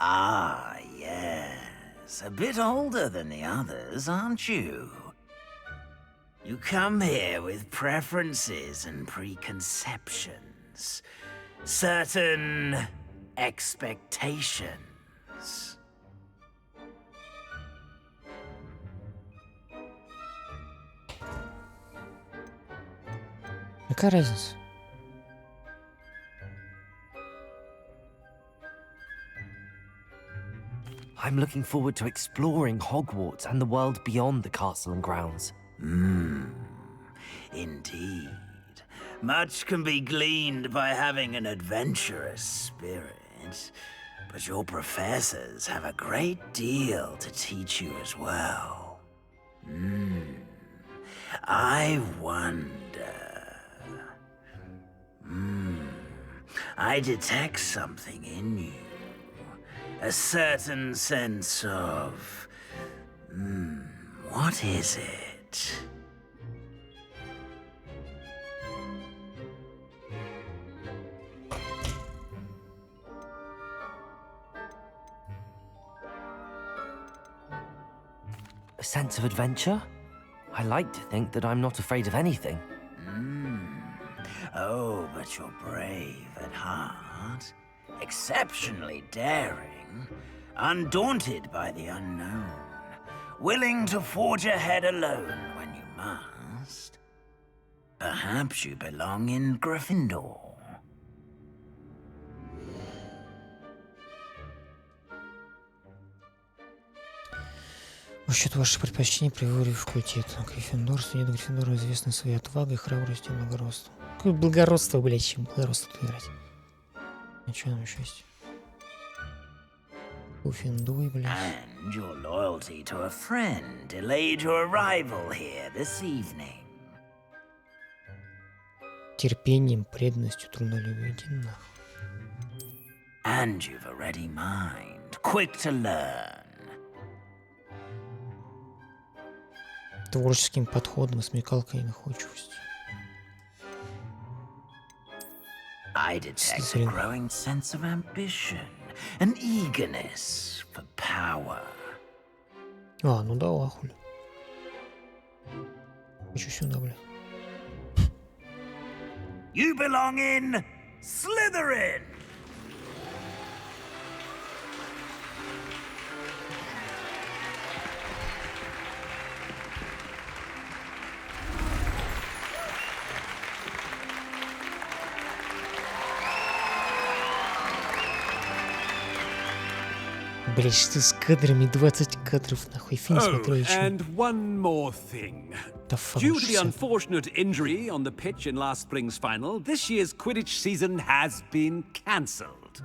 Ah, yes. A bit older than the others, aren't you? You come here with preferences and preconceptions. Certain expectations. Какая разница? I'm looking forward to exploring Hogwarts and the world beyond the castle and grounds. Indeed. Much can be gleaned by having an adventurous spirit, but your professors have a great deal to teach you as well. I wonder... I detect something in you. A certain sense of... what is it? A sense of adventure? I like to think that I'm not afraid of anything. Oh, but you're brave at heart. Exceptionally daring. Undaunted by the unknown. Willing to forge ahead alone when you must. Perhaps you belong in Gryffindor. Учет ваших предпочтений при выборе в факультет. Гриффиндор, студент Гриффиндора известны своей отвагой, храбростью и благородством. Какое благородство, блядь, чем благородство тут играть? А что нам еще есть? Уфиндуй, блядь. And your loyalty to a friend delayed your arrival here this evening. Терпением, преданностью, трудолюбием. Иди нахуй. And you've a ready mind, quick to learn. Творческим подходом, смекалкой и находчивостью. I detect a Slytherin. growing sense of ambition, an eagerness for power. А, ну да, хули. Хочу сюда, бля. You belong in Slytherin! Блять, что с кадрами? 20 кадров, нахуй. Фильм смотрю еще. And one more thing. Да fuck, Due to the 60. unfortunate injury on the pitch in last spring's final, this year's Quidditch season has been cancelled.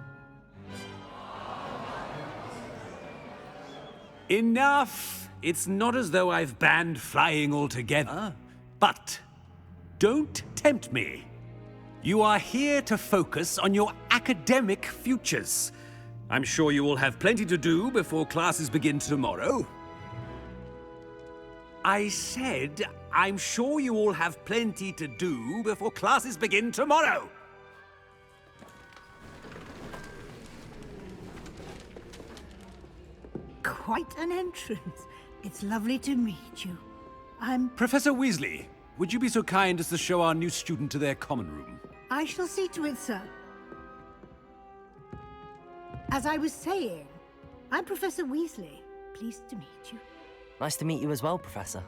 Enough! It's not as though I've banned flying altogether, but don't tempt me. You are here to focus on your academic futures. I'm sure you will have plenty to do before classes begin tomorrow. I said, I'm sure you all have plenty to do before classes begin tomorrow. Quite an entrance. It's lovely to meet you. I'm... Professor Weasley, would you be so kind as to show our new student to their common room? I shall see to it, sir. As I was saying, I'm Professor Weasley. Pleased to meet you. Nice to meet you as well, Professor.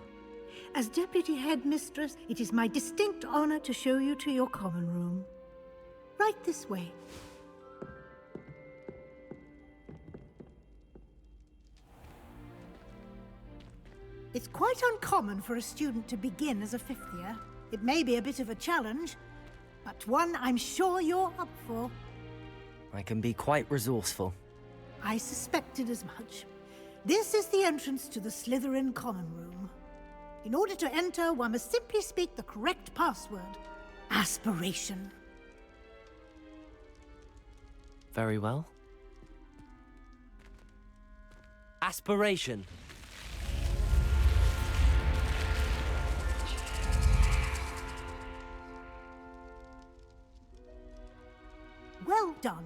As Deputy Headmistress, it is my distinct honor to show you to your common room. Right this way. It's quite uncommon for a student to begin as a fifth year. It may be a bit of a challenge, but one I'm sure you're up for. I can be quite resourceful. I suspected as much. This is the entrance to the Slytherin common room. In order to enter, one must simply speak the correct password. Aspiration. Very well. Aspiration. Well done.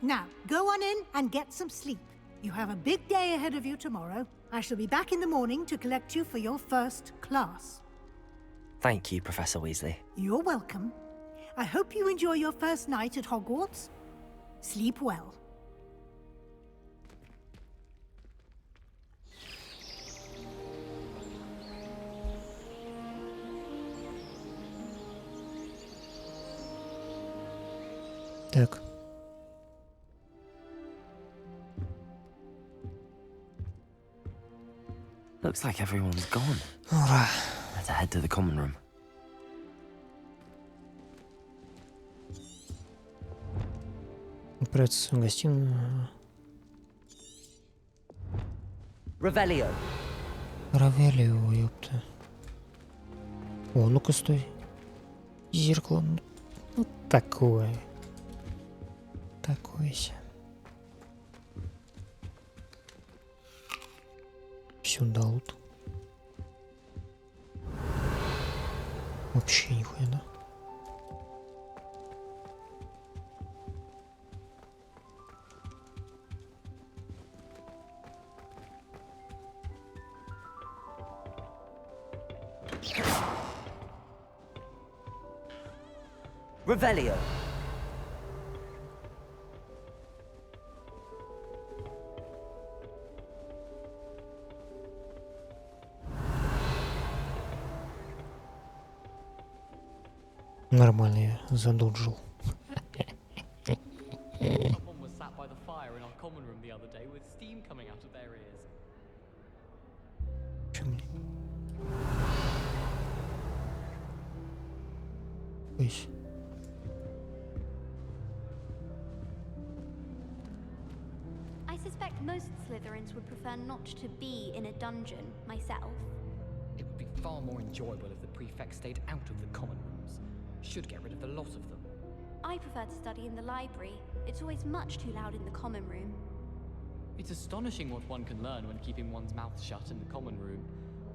Now, go on in and get some sleep. You have a big day ahead of you tomorrow. I shall be back in the morning to collect you for your first class. Thank you, Professor Weasley. You're welcome. I hope you enjoy your first night at Hogwarts. Sleep well. Так. Looks like everyone's gone. Ура. Let's head to the common room. Отправиться в гостиную. Revelio. Равелио, ёпта. О, ну-ка стой. Зеркало. Ну, такое. Такое себе. Сюда вот. Вообще нихуя, да? Revelio. Нормально я задуджил. Someone was sat by the fire in our common room the other day with steam coming out of their ears. Чё мне? Ой. I suspect most Slytherins would prefer not to be in a dungeon, myself. It would be far more enjoyable if the prefect stayed out of the common rooms. Should get rid of the lot of them. I prefer to study in the library. It's always much too loud in the common room. It's astonishing what one can learn when keeping one's mouth shut in the common room.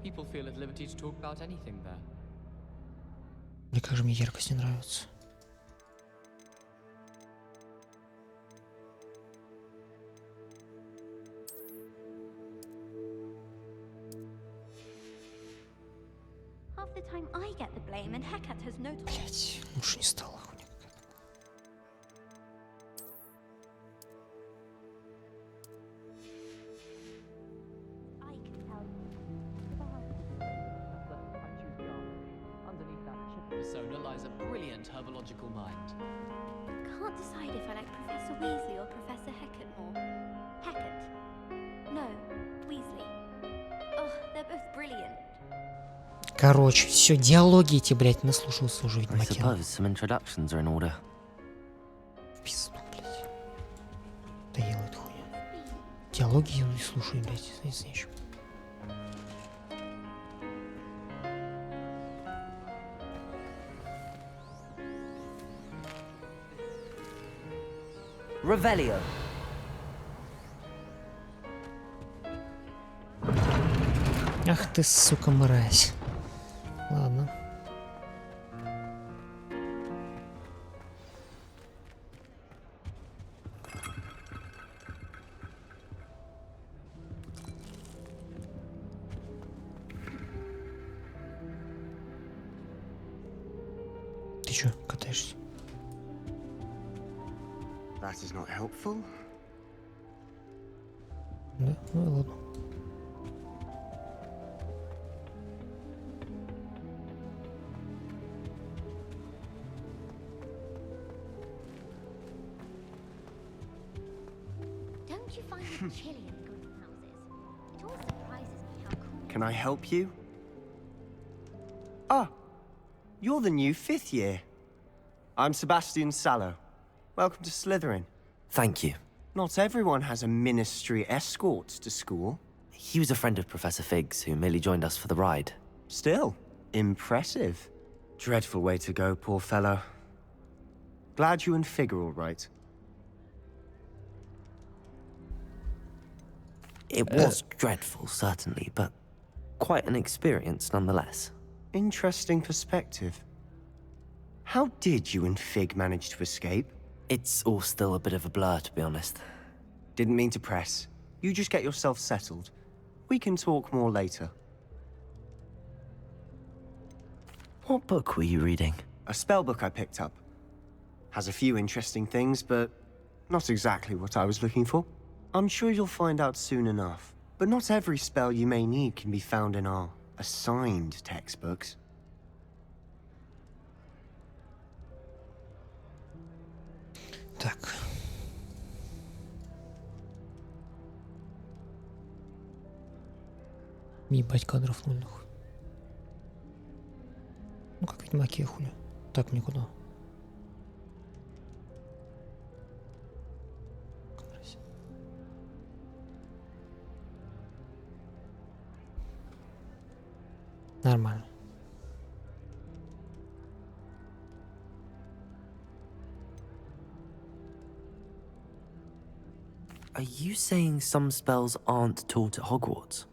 People feel at liberty to talk about anything there. Мне, кажется, мне яркость не нравится. Hecate has no Блять, лучше не стало. Persona lies a brilliant herbological mind. Can't decide if I like Professor Weasley or Professor Hecate more. Hecate? No, Weasley. Oh, they're both brilliant. Короче, все, диалоги эти, блядь, наслушался уже, I ведьмаки. suppose some introductions are in order. Пизду, блядь. Доела эта хуйня. Диалоги я не слушаю, блядь, если еще. Revelio. Ах ты, сука, мразь. Ладно. Ты чё, катаешься? That is not helpful. Да? Ну и ладно. Don't you find it chilly in greenhouses? It always surprises me how cool. Can I help you? Ah, you're the new 5th year. I'm Sebastian Sallow. Welcome to Slytherin. Thank you. Not everyone has a ministry escort to school. He was a friend of Professor Fig's who merely joined us for the ride. Still, impressive. Dreadful way to go, poor fellow. Glad you and Fig are all right. It was dreadful, certainly, but quite an experience nonetheless. Interesting perspective. How did you and Fig manage to escape? It's all still a bit of a blur, to be honest. Didn't mean to press. You just get yourself settled. We can talk more later. What book were you reading? A spell book I picked up. Has a few interesting things, but not exactly what I was looking for. I'm sure you'll find out soon enough. But not every spell you may need can be found in our assigned textbooks. Так. Ебать кадров нульных. Ну как ведьмаки, хули. Так, мне куда? Нормально. Are you saying some spells aren't taught at Hogwarts?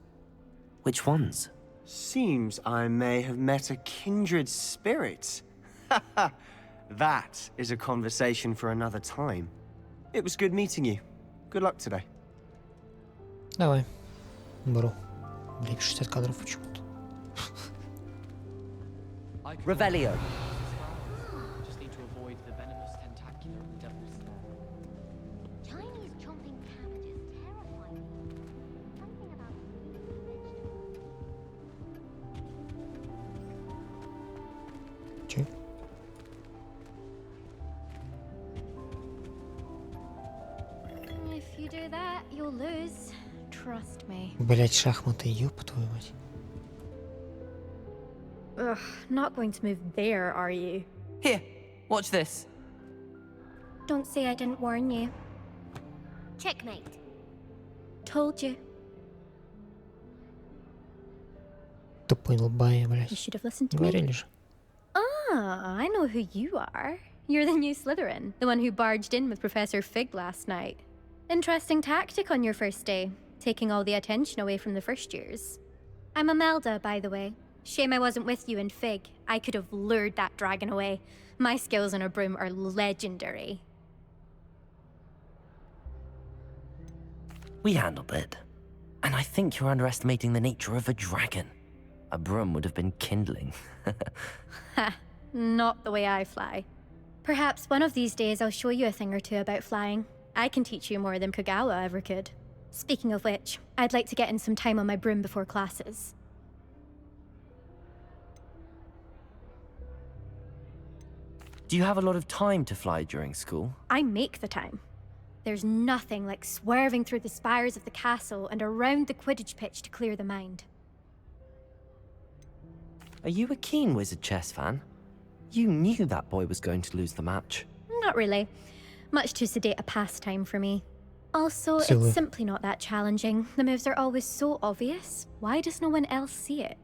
Which ones? Seems I may have met a kindred spirit. That is a conversation for another time. It was good meeting you. Good luck today. Давай. Бро. Блин, 60 кадров почему-то. Revelio. Just need to avoid the venomous tentacular of the devil's snare. Chinese chomping cabbages terrify me. Something about vegetables. Че? If you do that, you'll lose. Trust me. Блять, шахматы, ёб твою мать. Ugh, not going to move there, are you? Here, watch this. Don't say I didn't warn you. Checkmate. Told you. Тупой лбая, блять. You should have listened to Говорили me. же. Ah, I know who you are. You're the new Slytherin, the one who barged in with Professor Fig last night. Interesting tactic on your first day, taking all the attention away from the first years. I'm Imelda, by the way. Shame I wasn't with you in Fig. I could have lured that dragon away. My skills on a broom are legendary. We handled it. And I think you're underestimating the nature of a dragon. A broom would have been kindling. Ha, Not the way I fly. Perhaps one of these days I'll show you a thing or two about flying. I can teach you more than Kagawa ever could. Speaking of which, I'd like to get in some time on my broom before classes. Do you have a lot of time to fly during school? I make the time. There's nothing like swerving through the spires of the castle and around the Quidditch pitch to clear the mind. Are you a keen Wizard chess fan? You knew that boy was going to lose the match. Not really. Much too sedate a pastime for me. Also, Silly. it's simply not that challenging. The moves are always so obvious. Why does no one else see it?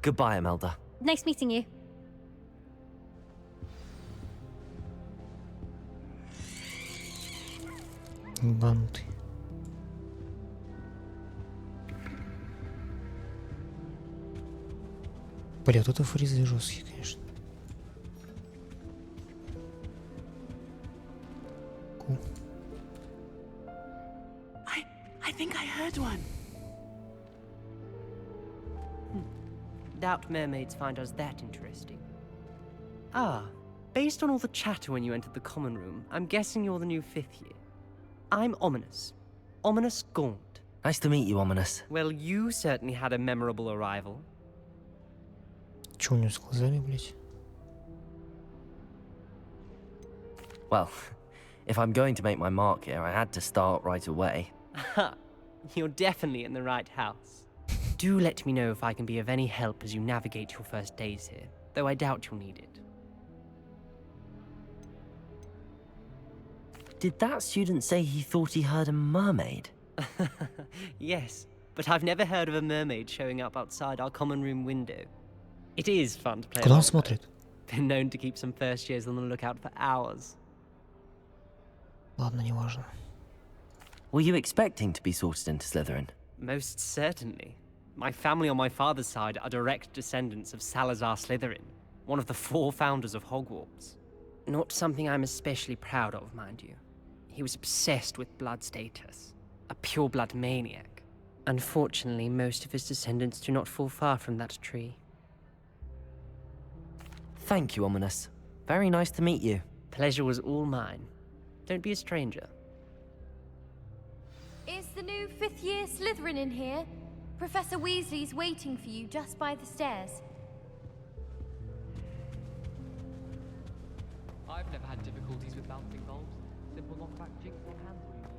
Goodbye, Imelda. Nice meeting you. Банты. Бля, вот это фризы жесткие, конечно. Cool. I think I heard one. Doubt mermaids find us that interesting. Ah, based on all the chatter when you entered the common room, I'm guessing you're the new 5th year. I'm Ominous. Ominous Gaunt. Nice to meet you, Ominous. Well, you certainly had a memorable arrival. Чё у него с глазами, блядь? Well, if I'm going to make my mark here, I had to start right away. Ha! You're definitely in the right house. Do let me know if I can be of any help as you navigate your first days here, though I doubt you'll need it. Did that student say he thought he heard a mermaid? Yes, but I've never heard of a mermaid showing up outside our common room window. It is fun to play Куда он along, смотрит? though. Been known to keep some first years on the lookout for hours. Ладно, неважно. Were you expecting to be sorted into Slytherin? Most certainly. My family on my father's side are direct descendants of Salazar Slytherin, one of the 4 founders of Hogwarts. Not something I'm especially proud of, mind you. He was obsessed with blood status, a pure-blood maniac. Unfortunately, most of his descendants do not fall far from that tree. Thank you, Ominous. Very nice to meet you. Pleasure was all mine. Don't be a stranger. Is the new 5th year Slytherin in here? Professor Weasley's waiting for you just by the stairs. I've never had difficulties with bouncing bulbs. Simple knockback jigsaw hands all you need.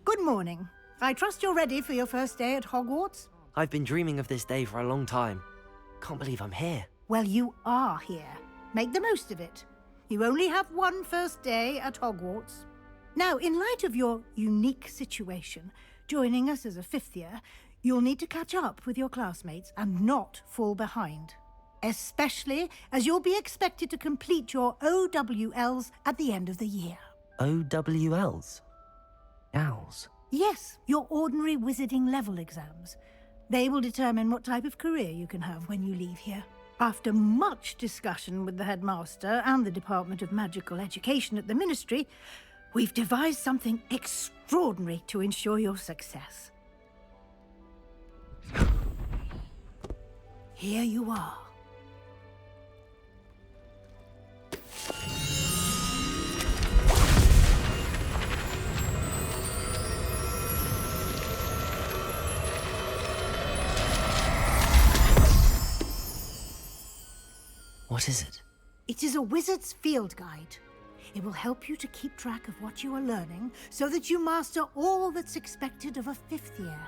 Good morning. I trust you're ready for your first day at Hogwarts? I've been dreaming of this day for a long time. Can't believe I'm here. Well, you are here. Make the most of it. You only have one first day at Hogwarts. Now, in light of your unique situation, joining us as a 5th year, you'll need to catch up with your classmates and not fall behind. Especially as you'll be expected to complete your OWLs at the end of the year. OWLs? Owls? Yes, your ordinary wizarding level exams. They will determine what type of career you can have when you leave here. After much discussion with the headmaster and the Department of Magical Education at the Ministry, we've devised something extraordinary to ensure your success. Here you are. What is it? It is a wizard's field guide. It will help you to keep track of what you are learning so that you master all that's expected of a 5th year.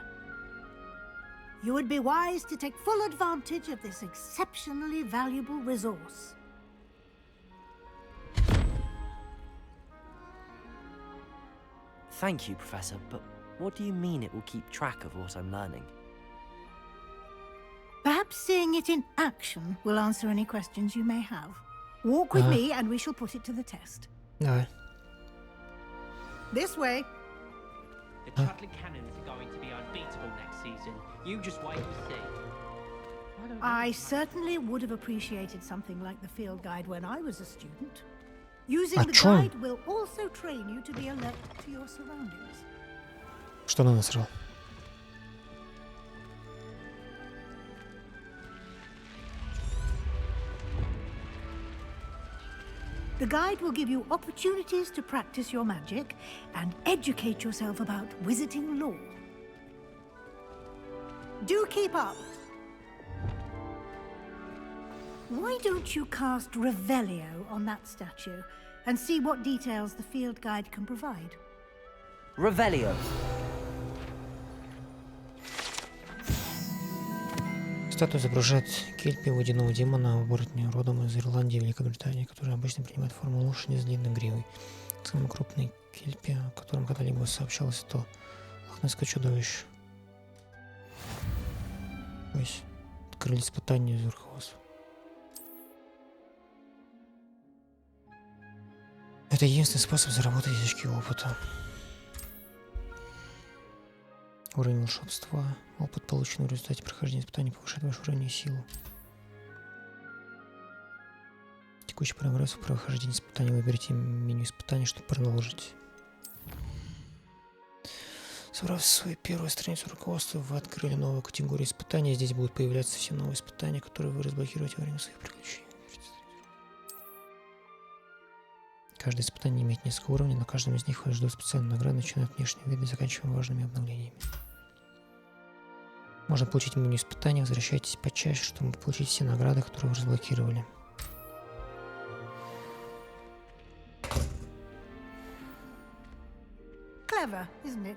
You would be wise to take full advantage of this exceptionally valuable resource. Thank you, Professor, but what do you mean it will keep track of what I'm learning? Perhaps seeing it in action will answer any questions you may have. Walk with me and we shall put it to the test. Давай. This way. The Chutley Cannons are going to be unbeatable next season. You just wait and see. I certainly would have appreciated something like the field guide when I was a student. Using the guide will also train you to be alert to your surroundings. Что она насрал? The guide will give you opportunities to practice your magic and educate yourself about wizarding lore. Do keep up. Why don't you cast Revelio on that statue and see what details the field guide can provide? Revelio. Статуя изображает кельпи водяного демона, оборотня родом из Ирландии и Великобритании, который обычно принимает форму лошади с длинной гривой. Самый крупный кельпи, о котором когда-либо сообщалось, то лохнесское чудовище. Ось. Открыли испытания из верховодства. Это единственный способ заработать очки опыта. Уровень волшебства. Опыт, полученный в результате прохождения испытаний, повышает ваш уровень и силу. Текущий прогресс в прохождении испытаний. Выберите меню испытаний, чтобы продолжить. Собрав свою первую страницу руководства, вы открыли новую категорию испытаний. Здесь будут появляться все новые испытания, которые вы разблокируете во время своих приключений. Каждое испытание имеет несколько уровней, на каждом из них вас ждут специальные награды, начиная от внешнего вида и заканчивая важными обновлениями. Можно получить меню испытаний, возвращайтесь почаще, чтобы получить все награды, которые вы разблокировали. Clever, isn't it?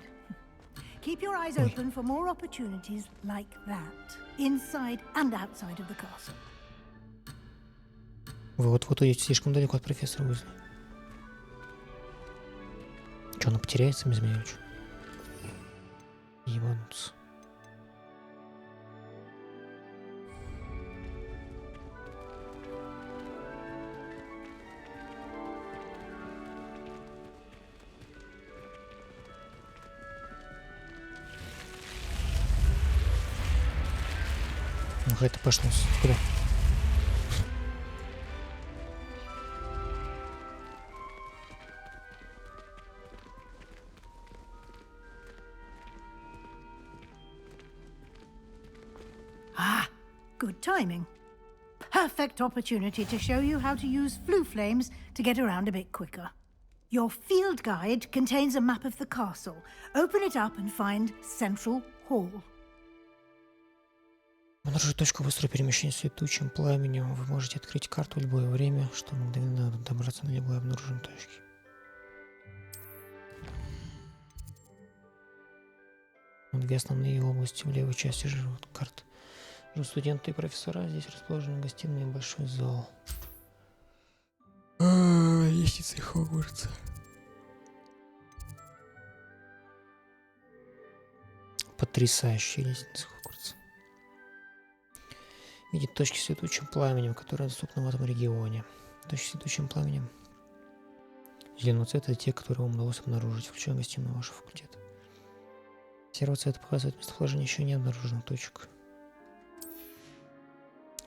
Keep your eyes open for more opportunities like that, inside and outside of the castle. Вы вот идете слишком далеко от профессора Уизли. Что, она потеряется без меня или что? Ебануться. Ну, это пошло. Куда? Good timing. Perfect opportunity to show you how to use flue flames to get around a bit quicker. Your field guide contains a map of the castle. Open it up and find Central Hall. Обнаружить точку быстрого перемещения с летучим пламенем. Вы можете открыть карту в любое время, чтобы мгновенно добраться на любой обнаруженной точке. Две основные области в левой части живут карты. Студенты и профессора. Здесь расположены гостиная и большой зал. Лестница Хогвартса. Потрясающая лестница Хогвартса. Видит точки с летучим пламенем, которые доступны в этом регионе. Точки с летучим пламенем зеленого цвета — это те, которые вам удалось обнаружить, включая гостиную вашего факультета. Серого цвета показывает местоположение еще не обнаруженных точек.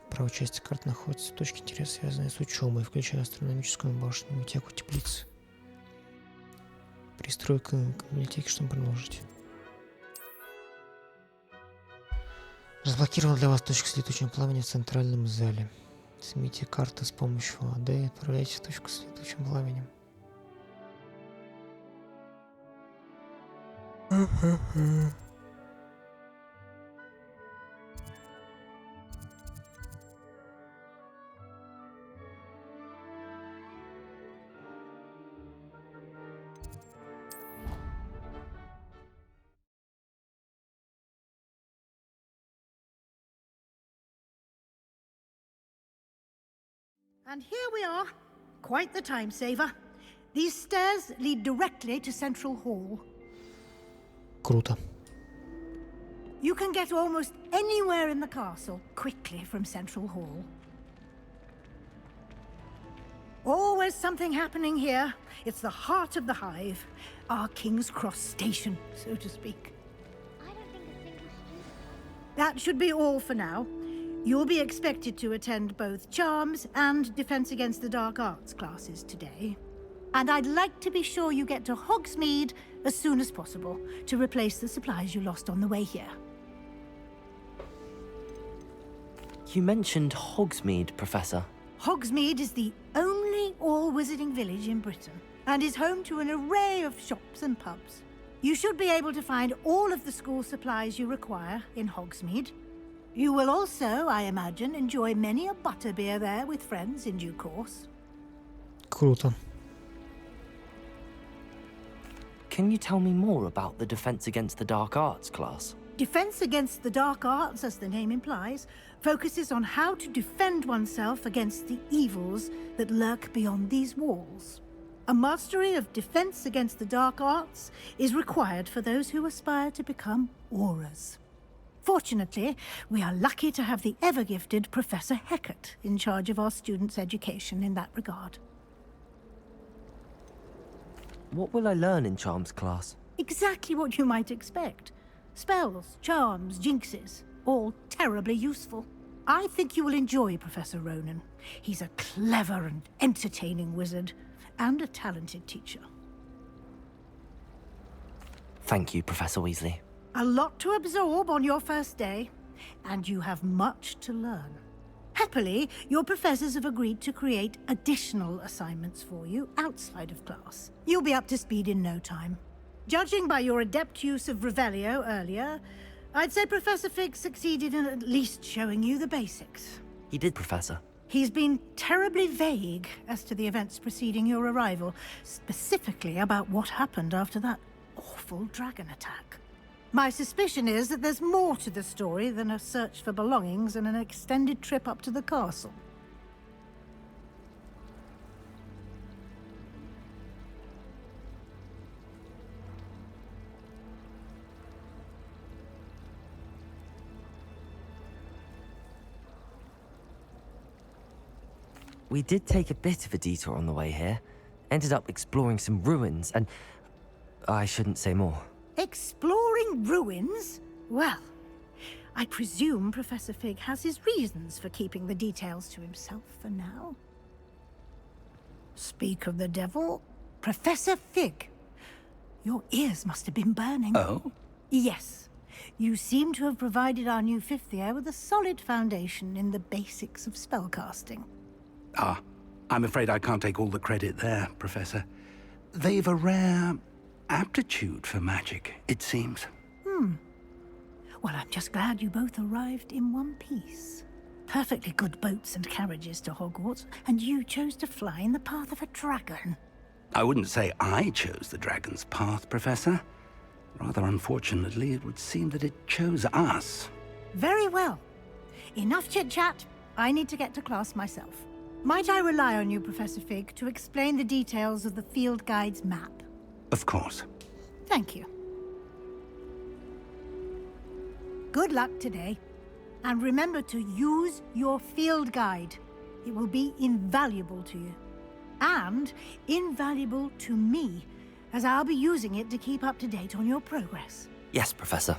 В правой части карты находятся точки интереса, связанные с учебой, включая астрономическую башню, библиотеку, теплицы. Пристройка к библиотеке, чтобы продолжить. Разблокировал для вас точки с летучим пламенем в центральном зале. Снимите карту с помощью АД и отправляйте в точку с летучим пламенем. And here we are. Quite the time saver. These stairs lead directly to Central Hall. Круто. You can get almost anywhere in the castle quickly from Central Hall. Always something happening here. It's the heart of the hive. our King's Cross station, so to speak. That should be all for now. You'll be expected to attend both Charms and Defense Against the Dark Arts classes today. And I'd like to be sure you get to Hogsmeade as soon as possible to replace the supplies you lost on the way here. You mentioned Hogsmeade, Professor. Hogsmeade is the only all-wizarding village in Britain and is home to an array of shops and pubs. You should be able to find all of the school supplies you require in Hogsmeade. You will also, I imagine, enjoy many a butterbeer there with friends in due course. Круто. Can you tell me more about the Defense Against the Dark Arts class? Defense Against the Dark Arts, as the name implies, focuses on how to defend oneself against the evils that lurk beyond these walls. A mastery of Defense Against the Dark Arts is required for those who aspire to become auras. Fortunately, we are lucky to have the ever-gifted Professor Hecat in charge of our students' education in that regard. What will I learn in Charms class? Exactly what you might expect. Spells, charms, jinxes, all terribly useful. I think you will enjoy Professor Ronan. He's a clever and entertaining wizard, and a talented teacher. Thank you, Professor Weasley. A lot to absorb on your first day, and you have much to learn. Happily, your professors have agreed to create additional assignments for you outside of class. You'll be up to speed in no time. Judging by your adept use of Revelio earlier, I'd say Professor Fig succeeded in at least showing you the basics. He did, Professor. He's been terribly vague as to the events preceding your arrival, specifically about what happened after that awful dragon attack. My suspicion is that there's more to the story than a search for belongings and an extended trip up to the castle. We did take a bit of a detour on the way here. Ended up exploring some ruins and... I shouldn't say more. Exploring ruins? Well, I presume Professor Fig has his reasons for keeping the details to himself for now. Speak of the devil, Professor Fig. Your ears must have been burning. Oh? Yes. You seem to have provided our new fifth year with a solid foundation in the basics of spellcasting. Ah, I'm afraid I can't take all the credit there, Professor. They've a rare aptitude for magic, it seems. Well, I'm just glad you both arrived in one piece. Perfectly good boats and carriages to Hogwarts, and you chose to fly in the path of a dragon. I wouldn't say I chose the dragon's path, Professor. Rather unfortunately, it would seem that it chose us. Very well. Enough chit-chat. I need to get to class myself. Might I rely on you, Professor Fig, to explain the details of the field guide's map? Of course. Thank you. Good luck today. And remember to use your field guide. It will be invaluable to you. And invaluable to me, as I'll be using it to keep up to date on your progress. Yes, Professor.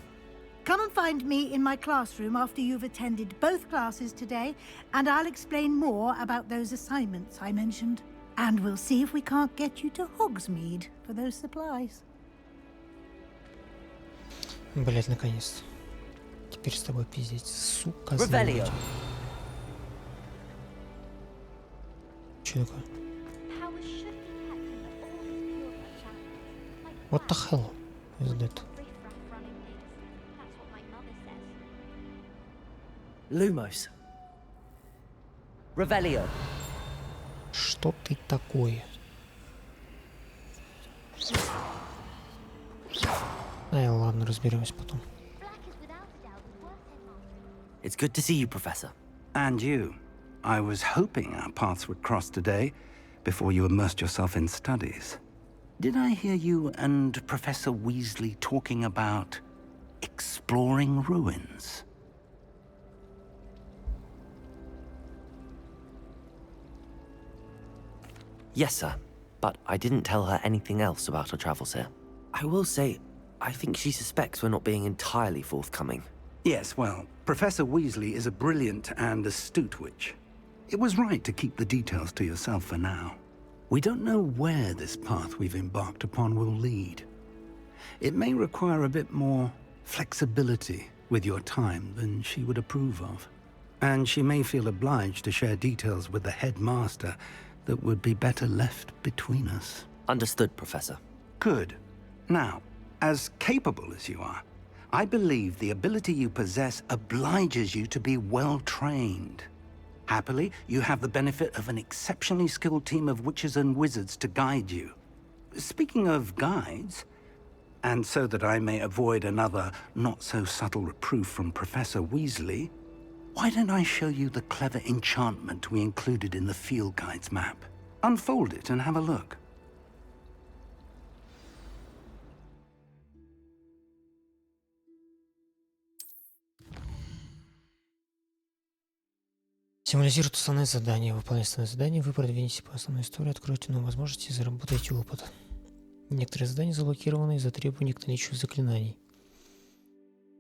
Come and find me in my classroom after you've attended both classes today, and I'll explain more about those assignments I mentioned. And we'll see if we can't get you to Hogsmeade for those supplies. Блять, наконец-то. Теперь с тобой пиздеть, сука. Revelio. Че такое? What the hell is that? Lumos. Revelio. Что ты такое? Ай, ладно, разберемся потом. It's good to see you, Professor. And you. I was hoping our paths would cross today, before you immersed yourself in studies. Did I hear you and Professor Weasley talking about exploring ruins? Yes, sir. But I didn't tell her anything else about our travels here. I will say, I think she suspects we're not being entirely forthcoming. Yes, well, Professor Weasley is a brilliant and astute witch. It was right to keep the details to yourself for now. We don't know where this path we've embarked upon will lead. It may require a bit more flexibility with your time than she would approve of. And she may feel obliged to share details with the headmaster that would be better left between us. Understood, Professor. Good. Now, as capable as you are, I believe the ability you possess obliges you to be well trained. Happily, you have the benefit of an exceptionally skilled team of witches and wizards to guide you. Speaking of guides, and so that I may avoid another not-so-subtle reproof from Professor Weasley, why don't I show you the clever enchantment we included in the field guide's map? Unfold it and have a look. Символизирует основные задания. Выполняя основные задания, вы продвинетесь по основной истории, откроете новые возможности и заработаете опыт. Некоторые задания заблокированы из-за требований к наличию заклинаний.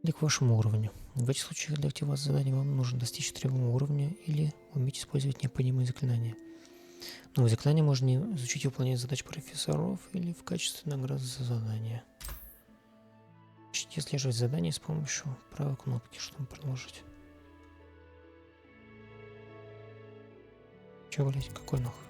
Или к вашему уровню. В этих случаях для активации задания вам нужно достичь требуемого уровня или уметь использовать необходимые заклинания. Новые заклинания можно изучить и выполнять задач профессоров или в качестве награды за задание. Начните отслеживать задания с помощью правой кнопки, чтобы продолжить. Чё, блять, какой нахуй?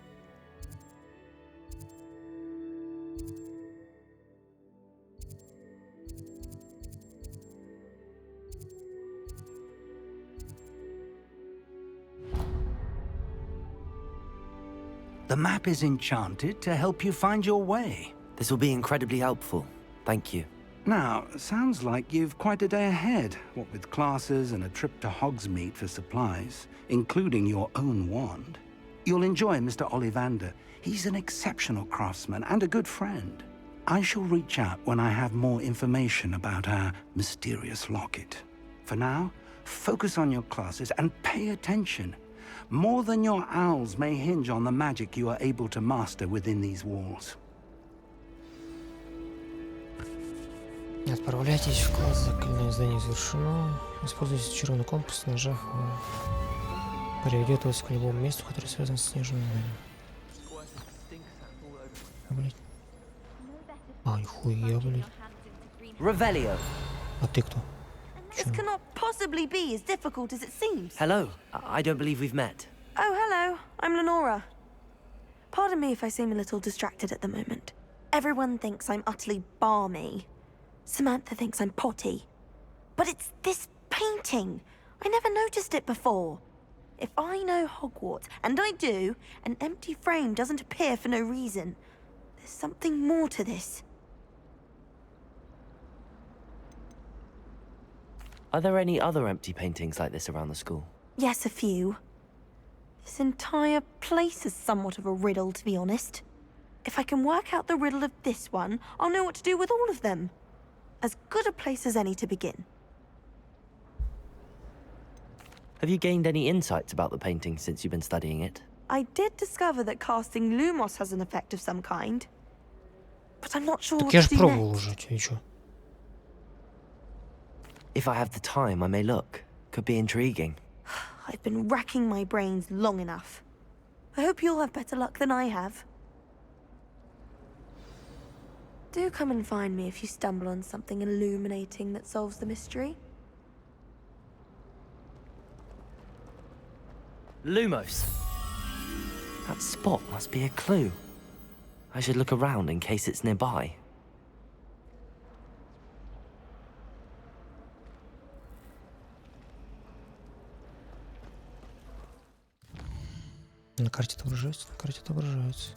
The map is enchanted to help you find your way. This will be incredibly helpful. Thank you. Now, sounds like you've quite a day ahead, what with classes and a trip to Hogsmeade for supplies, including your own wand. You'll enjoy Mr. Ollivander. He's an exceptional craftsman and a good friend. I shall reach out when I have more information about our mysterious locket. For now, focus on your classes and pay attention. More than your owls may hinge on the magic you are able to master within these walls. Отправляйтесь в класс. Заклинание задание завершено. Используйте зачарованный компас, нажав его. Приведет вас к любому месту, которое связано с снежным заданием. Блять. Ай, хуя, блять. Revelio. А ты кто? This cannot possibly be as difficult as it seems. Hello. I don't believe we've met. Oh, hello. I'm Lenora. Pardon me if I seem a little distracted at the moment. Everyone thinks I'm utterly balmy. Samantha thinks I'm potty. But it's this painting. I never noticed it before. If I know Hogwarts, and I do, an empty frame doesn't appear for no reason. There's something more to this. Are there any other empty paintings like this around the school? Yes, a few. This entire place is somewhat of a riddle, to be honest. If I can work out the riddle of this one, I'll know what to do with all of them. As good a place as any to begin. Have you gained any insights about the painting since you've been studying it? I did discover that casting Lumos has an effect of some kind. But I'm not sure Так what я to же do пробовал next. уже, и чё? If I have the time, I may look. Could be intriguing. I've been racking my brains long enough. I hope you'll have better luck than I have. Do come and find me if you stumble on something illuminating that solves the mystery. Lumos. That spot must be a clue. I should look around in case it's nearby. На карте отображается, на карте отображается.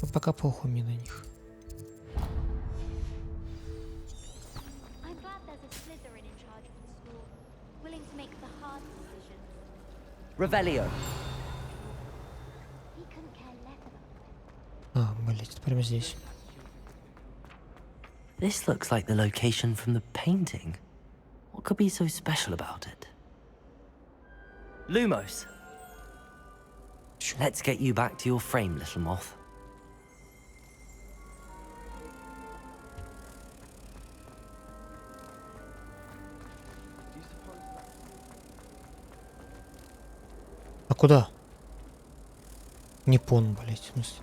Но пока похуй мне на них. I'm glad there's a Slytherin in charge of the school, willing to make the hard decisions. Revelio. He couldn't care less about А, блять, это прямо здесь. This looks like the location from the painting. What could be so special about it? Lumos. Let's get you back to your frame, little moth. Куда? Не понял, блять, в смысле.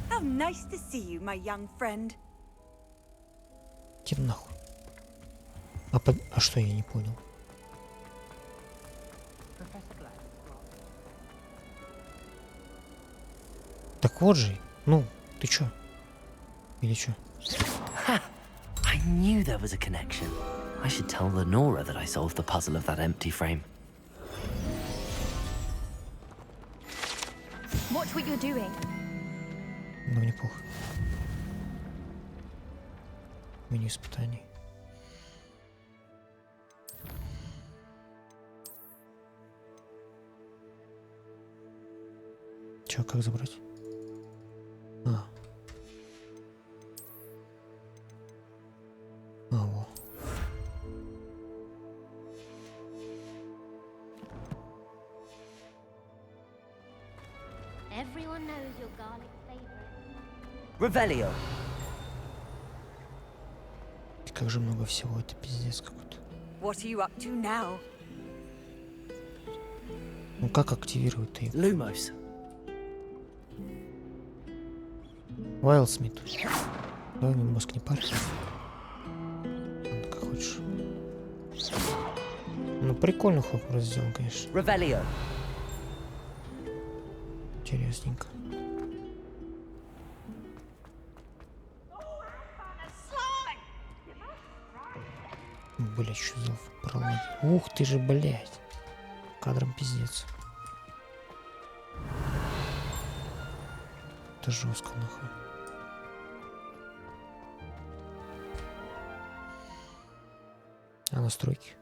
How nice to see you, my young friend. Иди нахуй. А что я не понял? Так вот же, ну, ты чё? Или чё? I knew there was a connection. I should tell Lenora that I solved the puzzle of that empty frame. Watch what you're doing. Ну, неплохо. Меню испытаний. Чё, как забрать? А. Во. Everyone knows your garlic favorite. Revelio. Как же много всего, это пиздец какой-то. What are you up to now? Ну как активировать ее? Lumos. Уайлдсмит. Давай мне мозг не парь. Как хочешь. Ну прикольно Хогвартс сделан, конечно. Revelio. Интересненько. Блять, что за пролог? Ух ты же, блять. Кадром пиздец. Это жестко, нахуй. А настройки?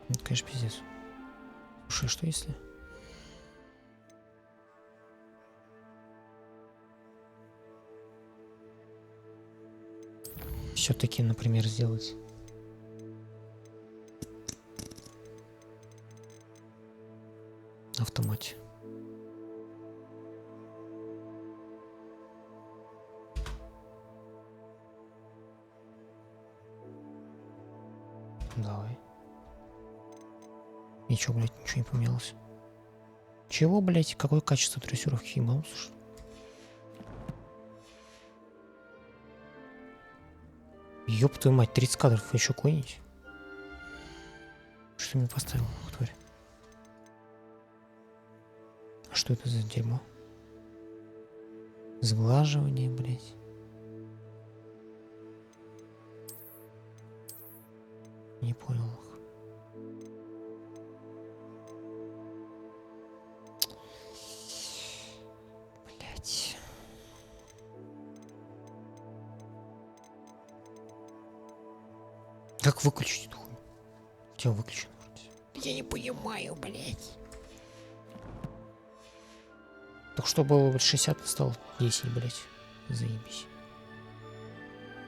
Это, конечно, пиздец. Слушай, что если... Все-таки, например, сделать... на автомате. Давай. Ничего, блядь, ничего не поменялось. Чего, блядь, какое качество трассировки ебался, что ли? Ёб твою мать, 30 кадров, вы еще гоните? Что ты мне поставил, тварь? А что это за дерьмо? Сглаживание, блядь. Не понял их. Блядь. Как выключить эту хуйню? Тебя выключено вроде. Я не понимаю, блядь. Так что было 60, стало 10, блядь. Заебись.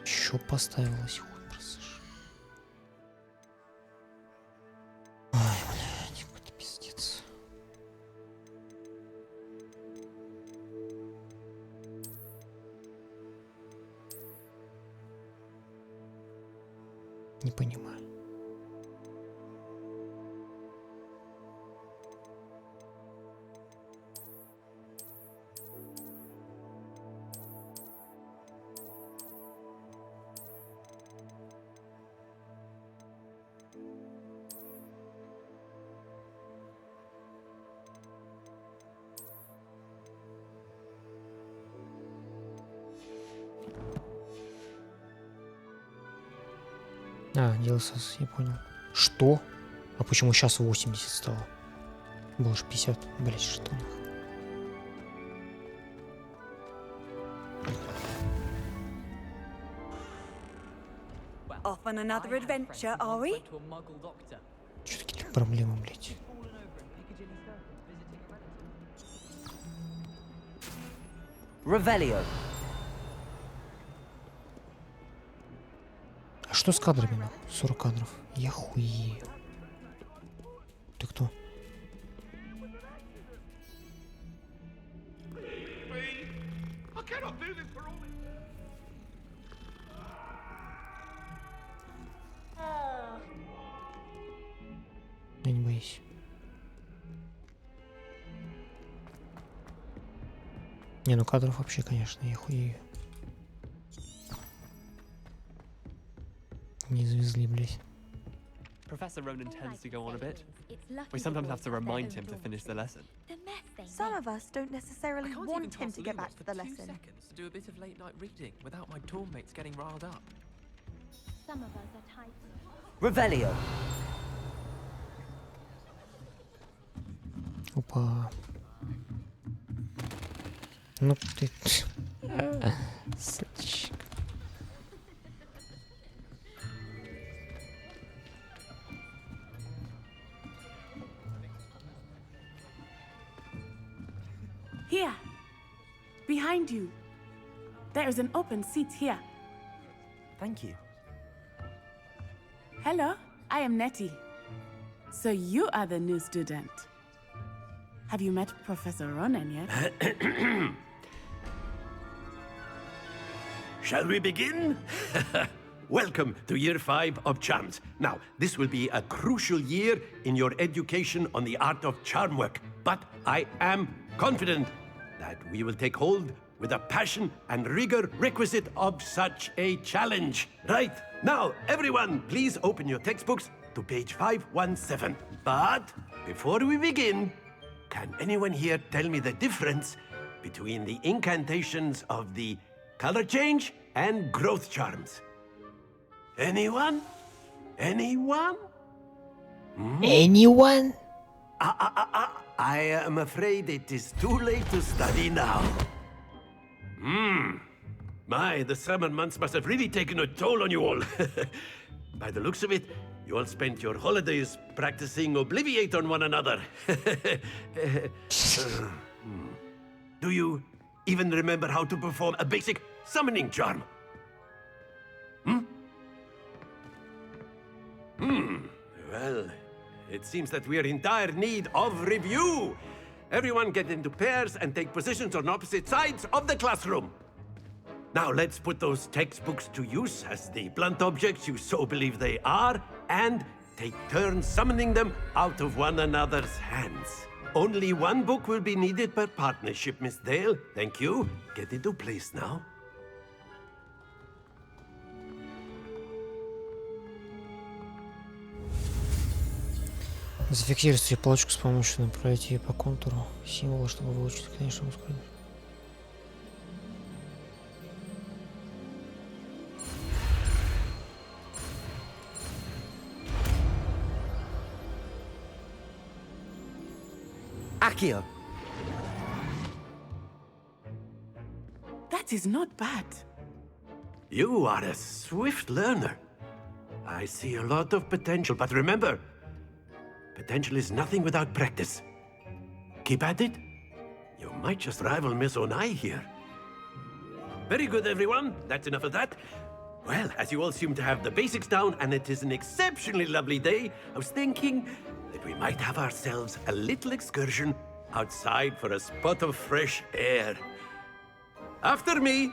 Еще поставилось, хуй просышь. Ой, блядь, какой-то пиздец. Не понимаю. А, DLSS, я понял. Что? А почему сейчас 80 стало? Было же 50. Блять, что нахуй? Off on another adventure, are we? Что такие проблема, блядь. Revelio. А что с кадрами? 40 кадров. Я хуею. Ты кто? Я не боюсь. Не, ну кадров вообще, конечно, я хуею. Не завезли, блядь. Professor Ronan tends to go on a bit. We sometimes have to remind him to finish the lesson. Some of us don't necessarily want him to get back to the lesson. Seconds to do a bit of late night reading without my dorm mates getting riled up. Some of us are types. Revelio. Опа. Ну ты... Сучка. Here. Behind you. There is an open seat here. Thank you. Hello, I am Nettie. So you are the new student. Have you met Professor Ronan yet? Shall we begin? Welcome to Year 5 of Charms. Now, this will be a crucial year in your education on the art of charm work, but I am confident that we will take hold with the passion and rigor requisite of such a challenge. Right, now, everyone, please open your textbooks to page 517. But before we begin, can anyone here tell me the difference between the incantations of the color change and growth charms? Anyone? Anyone? Anyone? I am afraid it is too late to study now. My, the summer months must have really taken a toll on you all. By the looks of it, you all spent your holidays practicing Obliviate on one another. Do you even remember how to perform a basic summoning charm? Well, it seems that we are in dire need of review. Everyone get into pairs and take positions on opposite sides of the classroom. Now let's put those textbooks to use as the blunt objects you so believe they are, and take turns summoning them out of one another's hands. Only one book will be needed per partnership, Miss Dale. Thank you. Get into place now. Зафиксируйте палочку с помощью направить ее по контуру символа, чтобы выучить, конечно, ускорение. Accio. That is not bad. You are a swift learner. I see a lot of potential, but remember, potential is nothing without practice. Keep at it. You might just rival Miss Onai here. Very good, everyone. That's enough of that. Well, as you all seem to have the basics down, and it is an exceptionally lovely day, I was thinking that we might have ourselves a little excursion outside for a spot of fresh air. After me.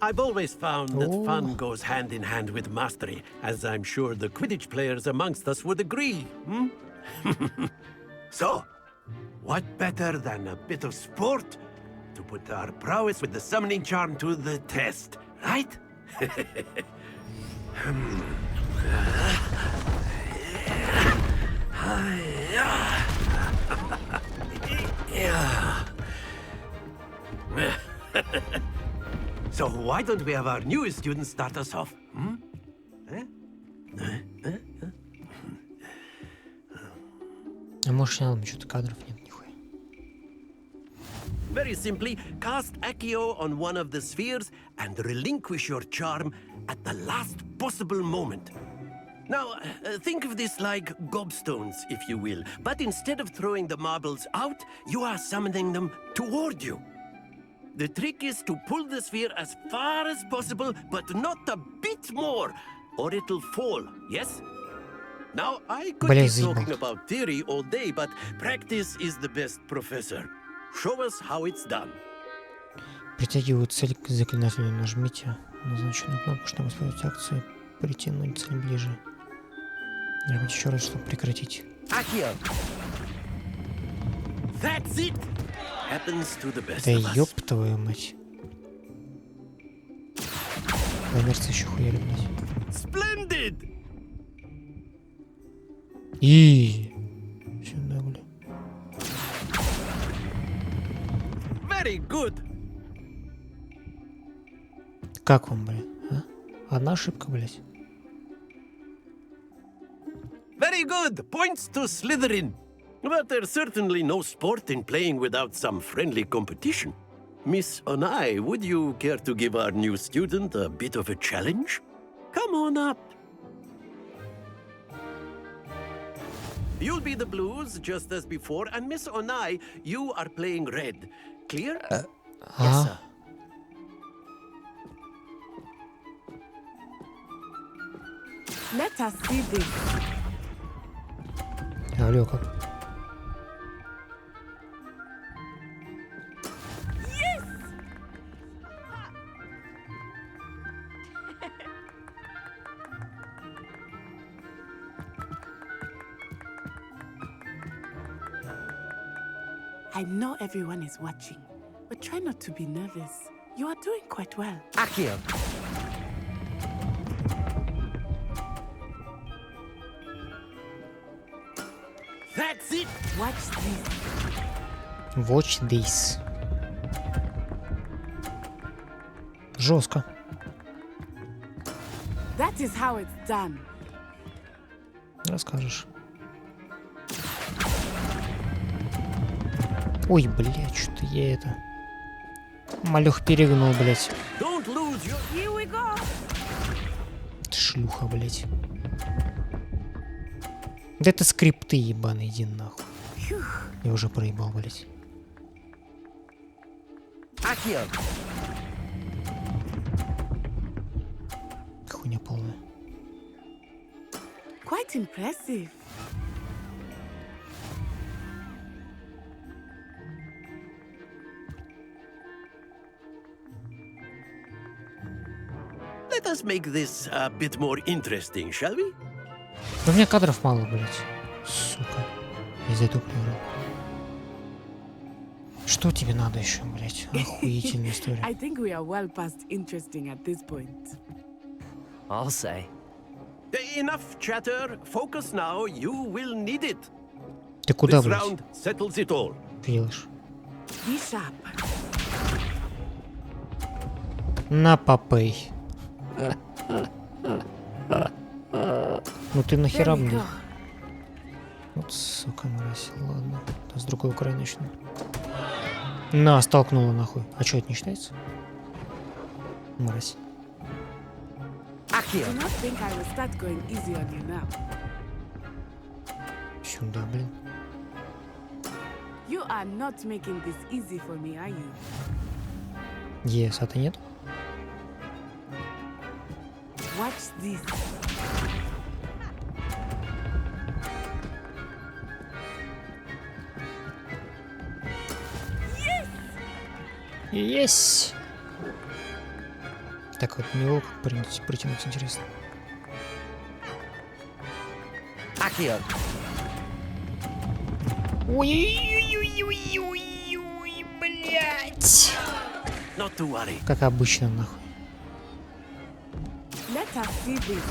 I've always found that fun goes hand in hand with mastery, as I'm sure the Quidditch players amongst us would agree. So, what better than a bit of sport to put our prowess with the summoning charm to the test, right? So why don't we have our newest student start us off? А может, не надо, что-то кадров нет, нихуя. Very simply, cast Accio on one of the spheres and relinquish your charm at the last possible moment. Now, think of this like gobstones, if you will, but instead of throwing the marbles out, you are summoning them toward you. The trick is to pull the sphere as far as possible, but not a bit more, or it'll fall, yes? Now, I could be talking about theory all day, but practice is the best professor. Show us how it's done. Притягивают цель к заклинателю. Нажмите назначенную кнопку, чтобы использовать акцию «Притянуть цель ближе». Нажмите еще раз, чтобы прекратить. Accio. That's it. Happens to the best Да of us. ёб твою мать. По инерции еще хуяли, блядь. Splendid. И сюда, блядь. Very good. Как вам, блядь? А? Одна ошибка, блядь. Very good. Points to Slytherin. But there's certainly no sport in playing without some friendly competition. Miss Onai, would you care to give our new student a bit of a challenge? Come on up. You'll be the blues, just as before, and Miss Onai, you are playing red. Clear? Yes, sir. Let us see this. Алло, как? Yes! I know everyone is watching, but try not to be nervous. You are doing quite well. Accio. That's it. Watch this. Watch this. Жестко. That is how it's done. Расскажешь. Ой, блядь, что-то я это... Малёх перегнул, блядь. Don't lose your... Here we go. Шлюха, блядь. Да это скрипты ебаные, иди нахуй. Я уже проебал, блядь. Accio. Хуйня полная. Quite impressive. Let us make this a bit more interesting, shall we? Да у меня кадров мало, блядь. Сука. Из-за этого проиграл. Что тебе надо еще, блядь? Охуительная история. I think we are well past interesting at this point. I'll say. Enough chatter. Focus now. You will need it. Ты куда, This блядь? round settles it all. Делаешь? Be sharp. На попей. Ну ты нахера, There we блядь? go. Вот сука, мразь. Ладно. То с другой края начну. На, столкнула нахуй. А что, это не считается? Мразь. Do not think I will start going easy on you now. Сюда, блин. You are not making this easy for me, are you? Yes, а ты нет? Watch this. Есть! Так вот, него как притянуть интересно. Accio. Ой-ой-ой-ой-ой-ой, блядь! Not to worry. Как обычно, нахуй. Let us see this.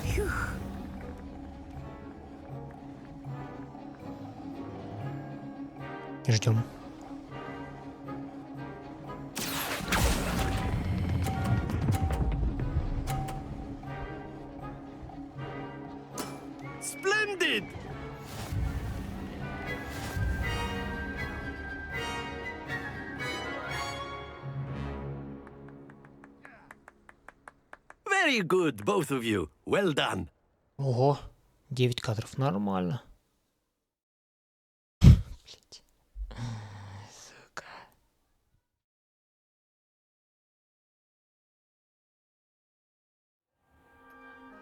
Phew. Ждем. Very good, both of you. Well done. Ого, 9 кадров, нормально.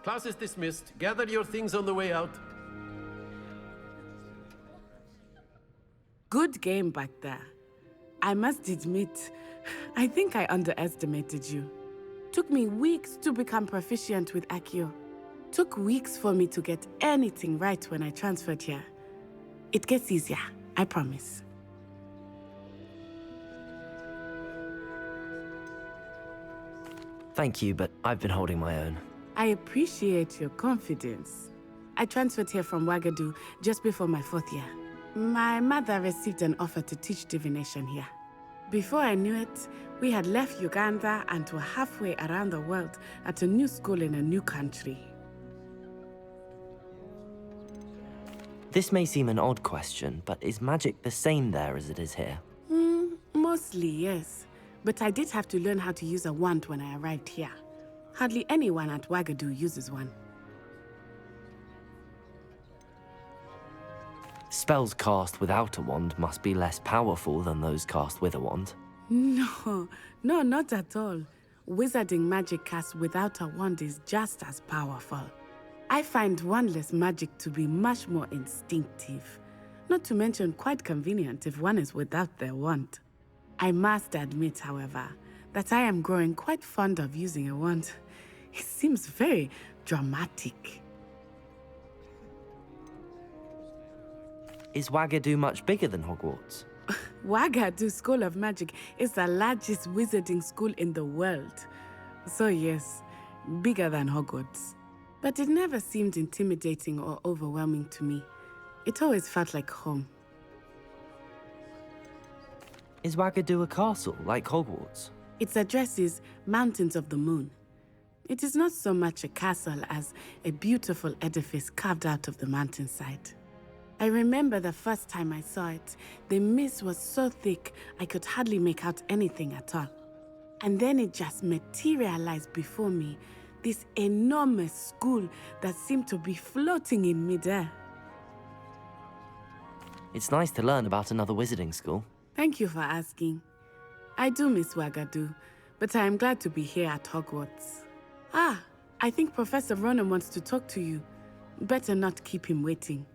Class is dismissed. Gather your things on the way out. Good game back there. I must admit, I think I underestimated you. Took me weeks to become proficient with Accio. Took weeks for me to get anything right when I transferred here. It gets easier, I promise. Thank you, but I've been holding my own. I appreciate your confidence. I transferred here from Wagadu just before my 4th year. My mother received an offer to teach divination here. Before I knew it, we had left Uganda and were halfway around the world at a new school in a new country. This may seem an odd question, but is magic the same there as it is here? Mostly, yes. But I did have to learn how to use a wand when I arrived here. Hardly anyone at Wagadu uses one. Spells cast without a wand must be less powerful than those cast with a wand. No, not at all. Wizarding magic cast without a wand is just as powerful. I find wandless magic to be much more instinctive. Not to mention quite convenient if one is without their wand. I must admit, however, that I am growing quite fond of using a wand. It seems very dramatic. Is Wagadu much bigger than Hogwarts? Wagadu School of Magic is the largest wizarding school in the world. So yes, bigger than Hogwarts. But it never seemed intimidating or overwhelming to me. It always felt like home. Is Wagadu a castle, like Hogwarts? Its address is Mountains of the Moon. It is not so much a castle as a beautiful edifice carved out of the mountainside. I remember the first time I saw it, the mist was so thick I could hardly make out anything at all. And then it just materialized before me, this enormous school that seemed to be floating in midair. It's nice to learn about another wizarding school. Thank you for asking. I do miss Wagadu, but I am glad to be here at Hogwarts. Ah, I think Professor Ronan wants to talk to you. Better not keep him waiting.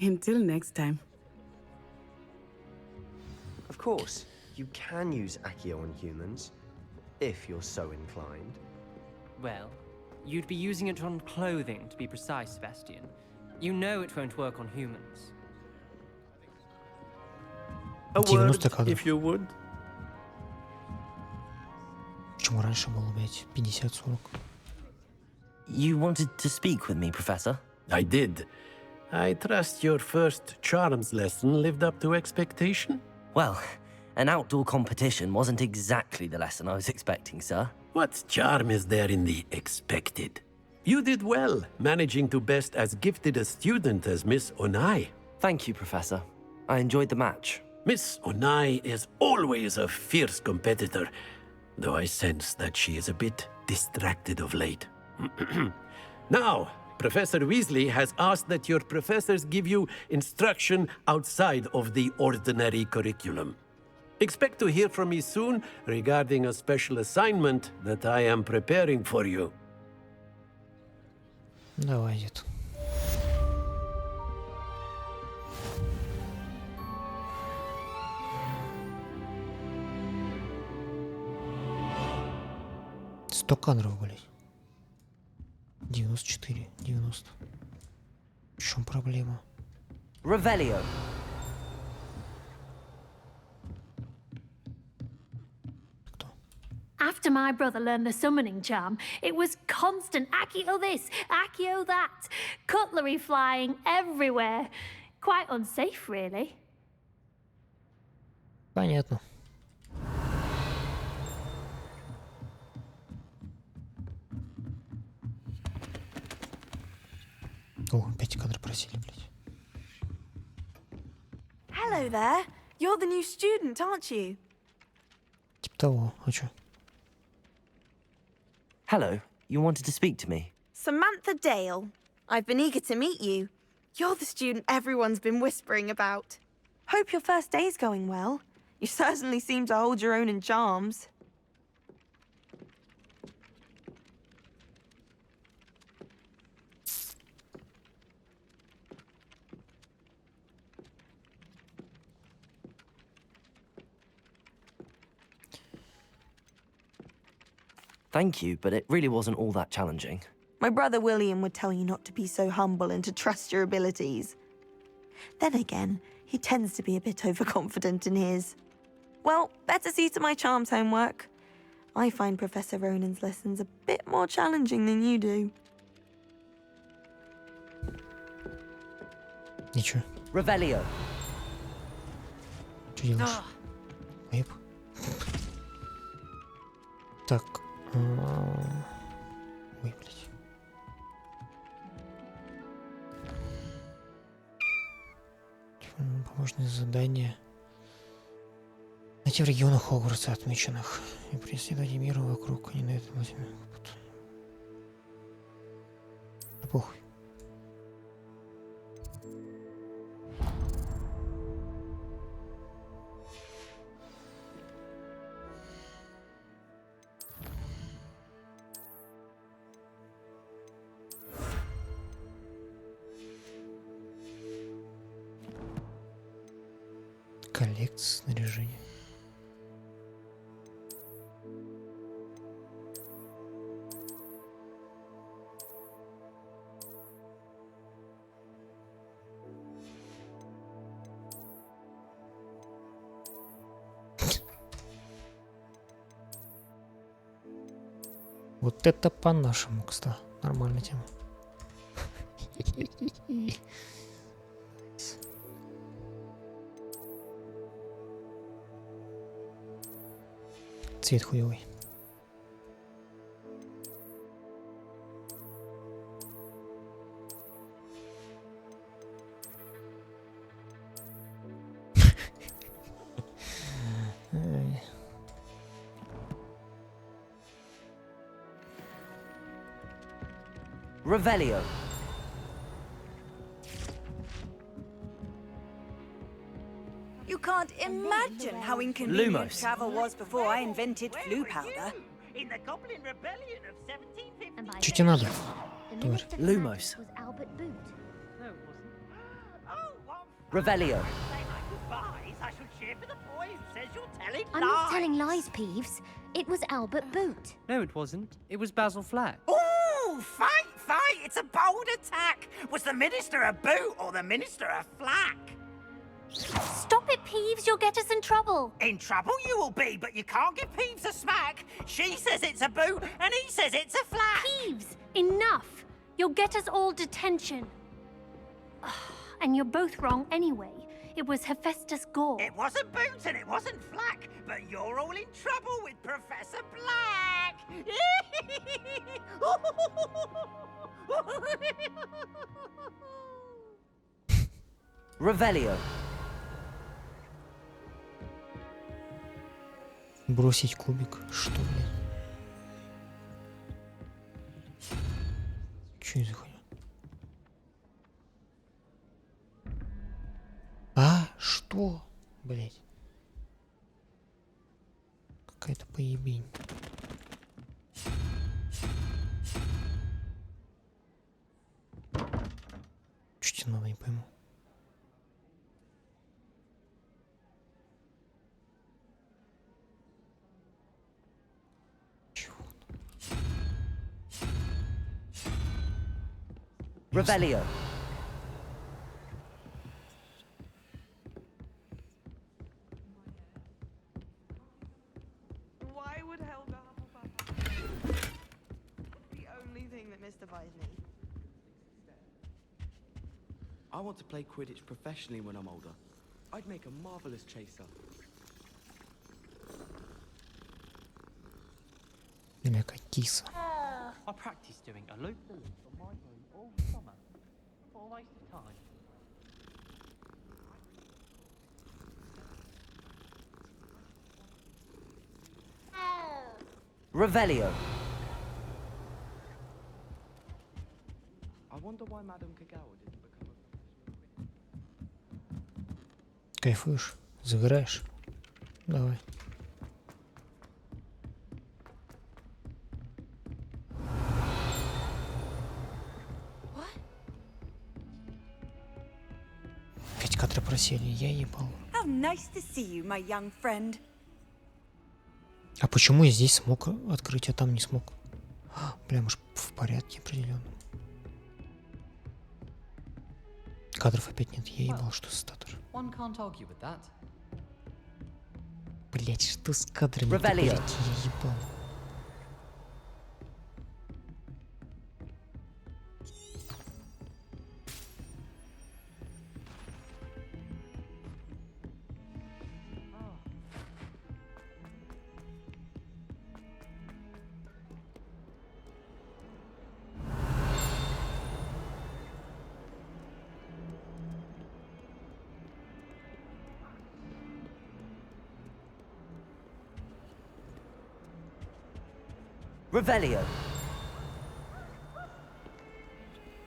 Until next time. Of course, you can use Accio on humans, if you're so inclined. Well, you'd be using it on clothing, to be precise, Sebastian. You know it won't work on humans. A word, if you would. Почему раньше было, блядь, 50-40? You wanted to speak with me, Professor? I did. I trust your first charms lesson lived up to expectation? Well, an outdoor competition wasn't exactly the lesson I was expecting, sir. What charm is there in the expected? You did well, managing to best as gifted a student as Miss Onai. Thank you, Professor. I enjoyed the match. Miss Onai is always a fierce competitor, though I sense that she is a bit distracted of late. Now, Professor Weasley has asked that your professors give you instruction outside of the ordinary curriculum. Expect to hear from me soon regarding a special assignment that I am preparing for you. Давай, дед. Сто кадров, блядь. 94, 90. В чем проблема? Revelio. After my brother learned the summoning charm, it was constant Accio this, Accio that, cutlery flying everywhere. Quite unsafe, really. Понятно. О, опять кадр просили, блядь. Hello there. You're the new student, aren't you? Типа того, а чё? Hello. You wanted to speak to me? Samantha Dale. I've been eager to meet you. You're the student everyone's been whispering about. Hope your first day's going well. You certainly seem to hold your own in charms. Thank you, but it really wasn't all that challenging. My brother William would tell you not to be so humble and to trust your abilities. Then again, he tends to be a bit overconfident in his. Well, better see to my charms homework. I find Professor Ronan's lessons a bit more challenging than you do. Ничего. Revelio. Что делаешь? Вейп. Так. Ой, блядь. Помощное задание. Найти в регионах Хогвартса отмеченных и преследовать миру вокруг. Они на этом возьмут. Да похуй. Коллекция снаряжения. Вот это по-нашему, кстати. Нормальная тема. Цвет хуёвый. Revelio. You can't imagine how inconvenient Lumos. travel was before I invented flu powder. In the Goblin Rebellion of 1750. Что тебе надо? Тварь. Lumos. Revelio. I shall cheer for the boy who says you're telling I'm not telling lies, Peeves. It was Albert Boot. No, it wasn't. It was Basil Flack. Ooh, fight! It's a bold attack! Was the Minister a boot or the Minister a flack? Stop it, Peeves. You'll get us in trouble. In trouble you will be, but you can't give Peeves a smack. She says it's a boot and he says it's a flack. Peeves, enough. You'll get us all detention. And you're both wrong anyway. It was Hephaestus Gore. It wasn't boot and it wasn't flack, but you're all in trouble with Professor Black. Revelio. Бросить кубик. Что, блядь? Что это за хуйня? А? Что? Блядь. Какая-то поебень. Что тебе надо, не пойму. Revelio. Why would Helga Hufflepuff the only thing that mystifies me? I want to play Quidditch professionally when I'm older. I'd make a marvelous chaser. Меляка киса. I practiced doing a loop the loop on my own all summer. What a waste of time. Revelio. why Madame Kagawa didn't become a... Кайфуешь? Загораешь? Давай. Опять кадры просели, я ебал. How nice to see you, my young friend. А почему я здесь смог открыть, а там не смог? Бля, может, в порядке определенно. Кадров опять нет, я ебал, что статор. One can't argue with that. Блять, что с кадрами? Я ебал. Revelio.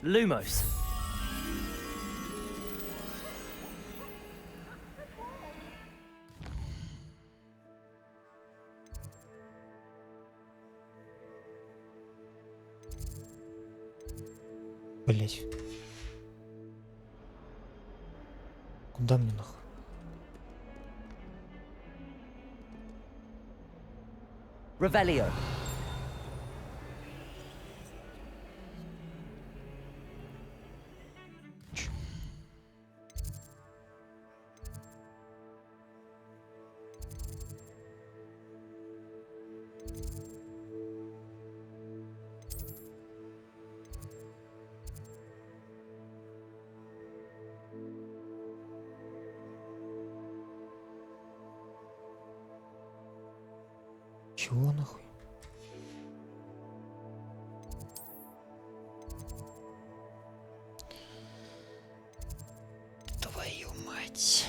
Lumos. Блять. Куда мне нахуй? Revelio. Чего нахуй? Твою мать.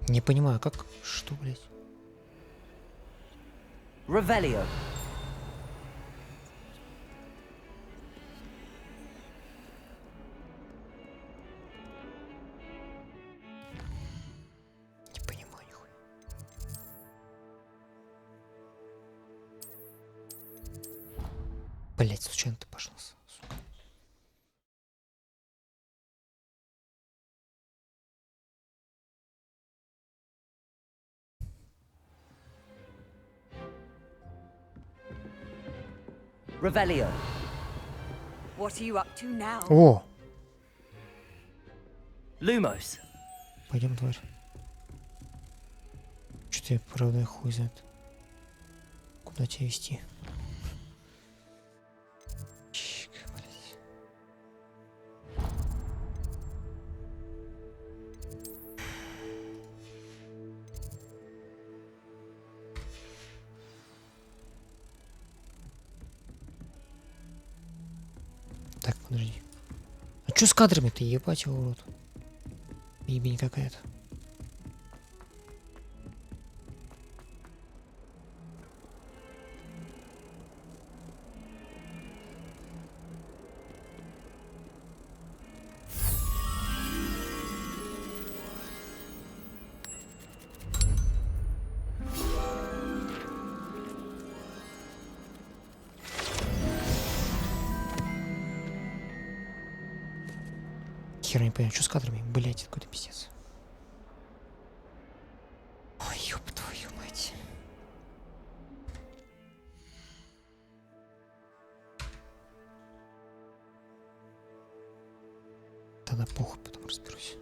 Не понимаю, как? Что, блядь? Revelio. Не понимаю нихуя. Блять, случайно ты пошла, сука. Revelio. What are you up to now? О! Lumos. Пойдем, тварь. Что-то я, правда, хуй знает. Куда тебя вести? Чик, блядь. Так, подожди. А чё с кадрами-то, ебать его в рот? Ебень какая-то. Хера не понимаю, что с кадрами? Блять, это какой-то пиздец. Ой, ёб твою мать. Тогда похуй, потом разберусь.